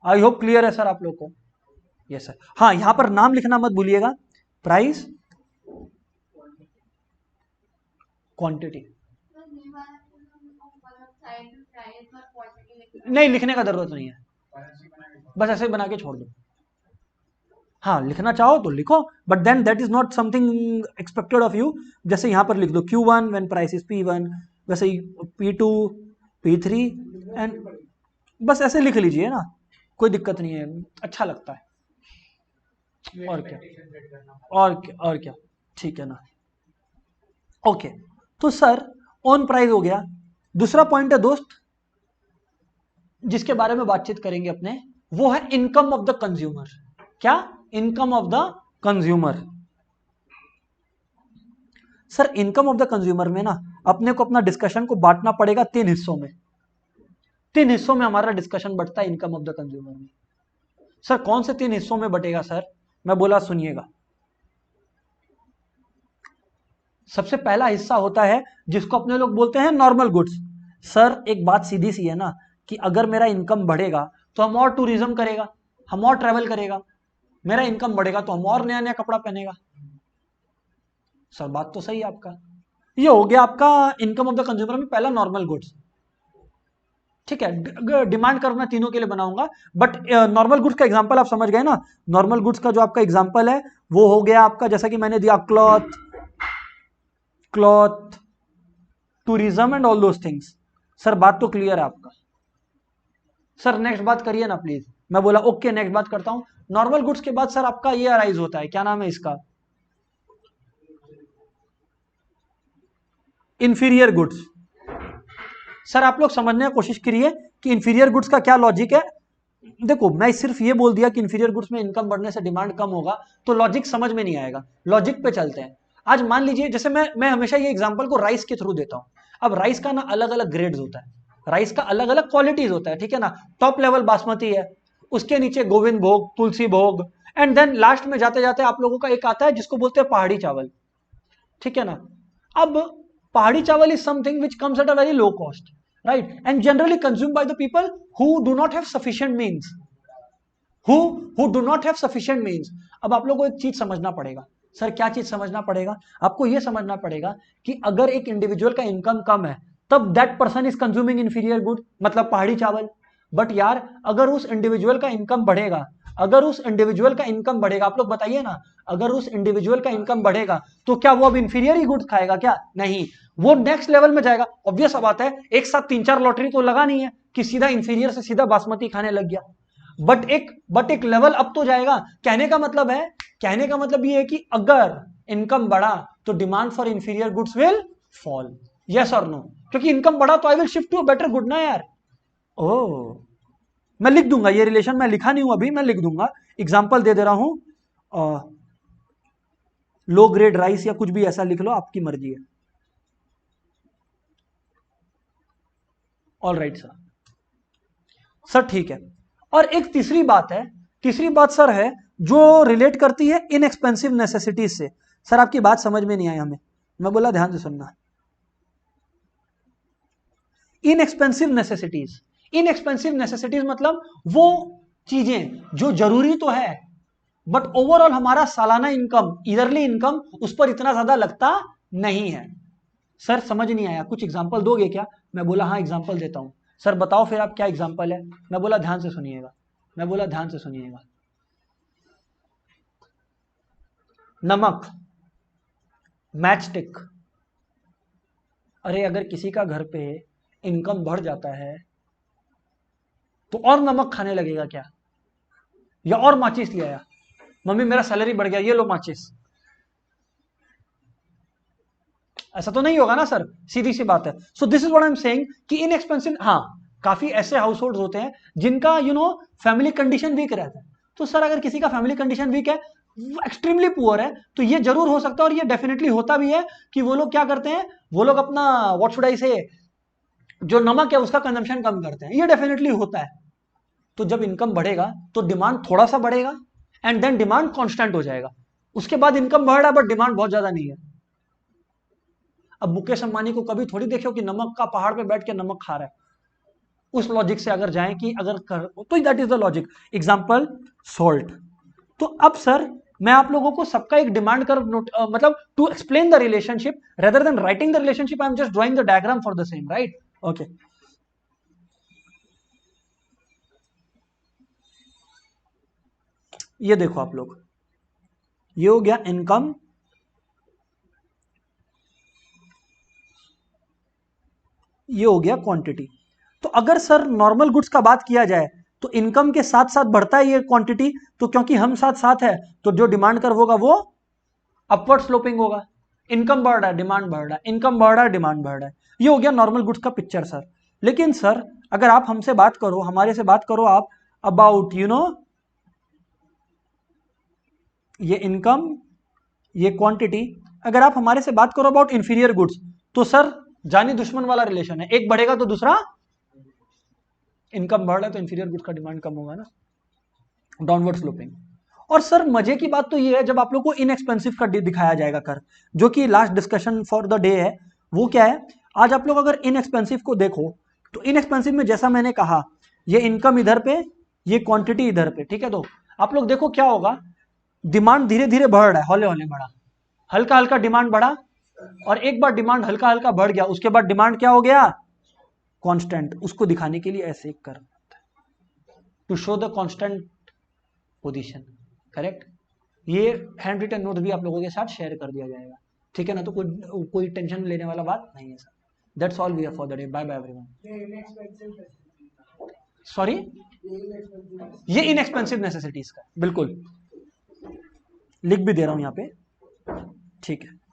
A: आई होप क्लियर है सर आप लोग को? Yes sir. हाँ, यहां पर नाम लिखना मत भूलिएगा, प्राइस क्वांटिटी नहीं लिखने का जरूरत नहीं है, बस ऐसे ही बना के छोड़ दो। हाँ लिखना चाहो तो लिखो, but then that is not something expected of you. जैसे यहां पर लिख दो Q1 when price is P1, वैसे ही P2 P3 एंड बस ऐसे लिख लीजिए ना, कोई दिक्कत नहीं है, अच्छा लगता है। और क्या, और क्या, ठीक है ना। ओके, तो सर ऑन प्राइस हो गया। दूसरा पॉइंट है दोस्त जिसके बारे में बातचीत करेंगे अपने, वो है इनकम ऑफ द कंज्यूमर। क्या? Income of the consumer. Sir income of the consumer में ना अपने को अपना डिस्कशन को बांटना पड़ेगा 3 हिस्सों में। 3 हिस्सों में हमारा डिस्कशन बढ़ता है इनकम ऑफ द कंज्यूमर में। सर कौन से 3 हिस्सों में बटेगा सर? मैं बोला सुनिएगा। सबसे पहला हिस्सा होता है जिसको अपने लोग बोलते हैं नॉर्मल गुड्स। सर एक बात सीधी सी है ना कि अगर मेरा इनकम बढ़ेगा तो हम और टूरिज्म करेगा, हम और ट्रेवल करेगा। मेरा इनकम बढ़ेगा तो हम और नया नया कपड़ा पहनेगा। सर बात तो सही है आपका। ये हो गया आपका इनकम ऑफ द कंज्यूमर में पहला नॉर्मल गुड्स। ठीक है, डिमांड कर्व मैं तीनों के लिए बनाऊंगा, बट नॉर्मल गुड्स का एग्जांपल आप समझ गए ना। नॉर्मल गुड्स का जो आपका एग्जांपल है वो हो गया आपका, जैसा कि मैंने दिया, cloth, tourism and all those things. Sir बात तो क्लियर है आपका? सर नेक्स्ट बात करिए ना प्लीज। मैं बोला ओके नेक्स्ट बात करता हूं। नॉर्मल गुड्स के बाद सर आपका ये अराइज होता है, क्या नाम है इसका? Inferior goods. सर आप लोग समझने की कोशिश करिए कि इंफीरियर गुड्स का क्या लॉजिक है। देखो मैं सिर्फ ये बोल दिया कि इंफीरियर गुड्स में इनकम बढ़ने से डिमांड कम होगा, तो लॉजिक समझ में नहीं आएगा। लॉजिक पे चलते हैं। आज मान लीजिए, जैसे मैं हमेशा ये एग्जांपल को राइस के थ्रू देता हूं। अब राइस का ना अलग अलग ग्रेड्स होता है, राइस का अलग अलग क्वालिटीज होता है, ठीक है ना। टॉप लेवल बासमती है, उसके नीचे गोविंद भोग, तुलसी भोग, एंड देन लास्ट में जाते जाते आप लोगों का एक आता है जिसको बोलते हैं पहाड़ी चावल, ठीक है ना। अब पहाड़ी चावल is something which comes at a very low cost, right, and generally consumed by the people who do not have sufficient means, who do not have sufficient means। अब आप लोगों को एक चीज समझना पड़ेगा। सर क्या चीज समझना पड़ेगा? आपको यह समझना पड़ेगा कि अगर एक इंडिविजुअल का इनकम कम है तब that person is consuming inferior good, मतलब पहाड़ी चावल। बट यार अगर उस इंडिविजुअल का इनकम बढ़ेगा, अगर उस इंडिविजुअल का इनकम बढ़ेगा, आप लोग बताइए ना, अगर उस इंडिविजुअल का इनकम बढ़ेगा तो क्या वो अब इंफीरियर ही गुड्स खाएगा? क्या नहीं, वो नेक्स्ट लेवल में जाएगा। ऑब्वियस बात है, एक साथ 3-4 लॉटरी तो लगा नहीं है कि सीधा इंफीरियर से सीधा बासमती खाने लग गया, बट एक लेवल अप तो जाएगा। कहने का मतलब ये है कि अगर इनकम बढ़ा तो demand for inferior goods will fall. Yes और नो? क्योंकि इनकम बढ़ा तो I will shift to a better good ना यार। ओह, मैं लिख दूंगा ये रिलेशन, मैं लिखा नहीं हूं अभी, मैं लिख दूंगा, एग्जांपल दे रहा हूं। लो ग्रेड राइस या कुछ भी ऐसा लिख लो, आपकी मर्जी है। ऑल राइट सर, ठीक है। और एक तीसरी बात सर है जो रिलेट करती है इनएक्सपेंसिव नेसेसिटीज से। सर आपकी बात समझ में नहीं आई हमें, मैं बोला ध्यान से सुनना। इनएक्सपेंसिव नेसेसिटीज मतलब वो चीजें जो जरूरी तो है बट ओवरऑल हमारा सालाना इनकम, ईयरली इनकम उस पर इतना ज्यादा लगता नहीं है। सर समझ नहीं आया, कुछ एग्जांपल दोगे क्या? मैं बोला हाँ एग्जांपल देता हूं। सर बताओ फिर आप क्या एग्जांपल है? मैं बोला ध्यान से सुनिएगा, नमक, मैच स्टिक। अरे अगर किसी का घर पे इनकम बढ़ जाता है तो और नमक खाने लगेगा क्या? या और माचिस ले आया, मम्मी मेरा सैलरी बढ़ गया, ये लो माचिस। ऐसा तो नहीं होगा ना सर, सीधी सी बात है। So this is what I am saying कि इनएक्सपेंसिव, हाँ काफी ऐसे हाउस होल्ड होते हैं जिनका फैमिली कंडीशन वीक रहता है। तो सर अगर किसी का फैमिली कंडीशन वीक है, एक्सट्रीमली पुअर है, तो ये जरूर हो सकता है, और ये डेफिनेटली होता भी है कि वो लोग क्या करते हैं, वो लोग अपना व्हाट शुड आई से, जो नमक है उसका कंजम्पशन कम करते हैं, ये डेफिनेटली होता है। तो जब इनकम बढ़ेगा तो डिमांड थोड़ा सा बढ़ेगा एंड देन डिमांड कांस्टेंट हो जाएगा। उसके बाद इनकम बढ़ रहा है बट डिमांड बहुत ज्यादा नहीं है। अब मुकेश अंबानी को कभी थोड़ी देखो कि नमक का पहाड़ पे बैठ के नमक खा रहा है। उस लॉजिक से अगर जाएं कि अगर कर तो that is the logic. Example salt. तो अब सर मैं आप लोगों को सबका एक डिमांड कर मतलब to explain the relationship rather than writing the relationship I am just drawing the diagram for the same, right? Okay, ये देखो आप लोग, ये हो गया इनकम, ये हो गया क्वांटिटी। तो अगर सर नॉर्मल गुड्स का बात किया जाए तो इनकम के साथ साथ बढ़ता है ये क्वांटिटी, तो क्योंकि हम साथ साथ है तो जो डिमांड कर्व होगा वो अपवर्ड स्लोपिंग होगा। इनकम बढ़ रहा है, डिमांड बढ़ रहा है, इनकम बढ़ रहा है, डिमांड बढ़ रहा है। ये हो गया नॉर्मल गुड्स का पिक्चर सर। लेकिन सर अगर आप हमसे बात करो, हमारे से बात करो आप अबाउट ये इनकम, ये क्वांटिटी, अगर आप हमारे से बात करो अबाउट इंफीरियर गुड्स, तो सर जानी दुश्मन वाला रिलेशन है, एक बढ़ेगा तो दूसरा, इनकम बढ़ रहा है तो इंफीरियर गुड्स का डिमांड कम होगा ना, डाउनवर्ड स्लोपिंग। और सर मजे की बात तो ये है जब आप लोग को इनएक्सपेंसिव का दिखाया जाएगा कर, जो कि last discussion for the day है, वो क्या है, आज आप लोग अगर इनएक्सपेंसिव को देखो तो इनएक्सपेंसिव में जैसा मैंने कहा ये इनकम इधर पे, ये क्वांटिटी इधर पे, ठीक है? तो आप लोग देखो क्या होगा, डिमांड धीरे धीरे बढ़ रहा है, हौले हौले बढ़ा, हल्का हल्का डिमांड बढ़ा, और एक बार डिमांड हल्का हल्का बढ़ गया उसके बाद डिमांड क्या हो गया, कांस्टेंट। उसको दिखाने के लिए ऐसे कर, to show the constant position, correct? ये हैंड रिटन नोट भी आप लोगों के साथ शेयर कर दिया जाएगा, ठीक है ना? तो कोई टेंशन लेने वाला बात नहीं है sir. That's all we have for the day, bye bye everyone. Sorry, ये इनएक्सपेंसिव नेसेसिटीज का, बिल्कुल लिख भी दे रहा हूं यहाँ पे, ठीक है।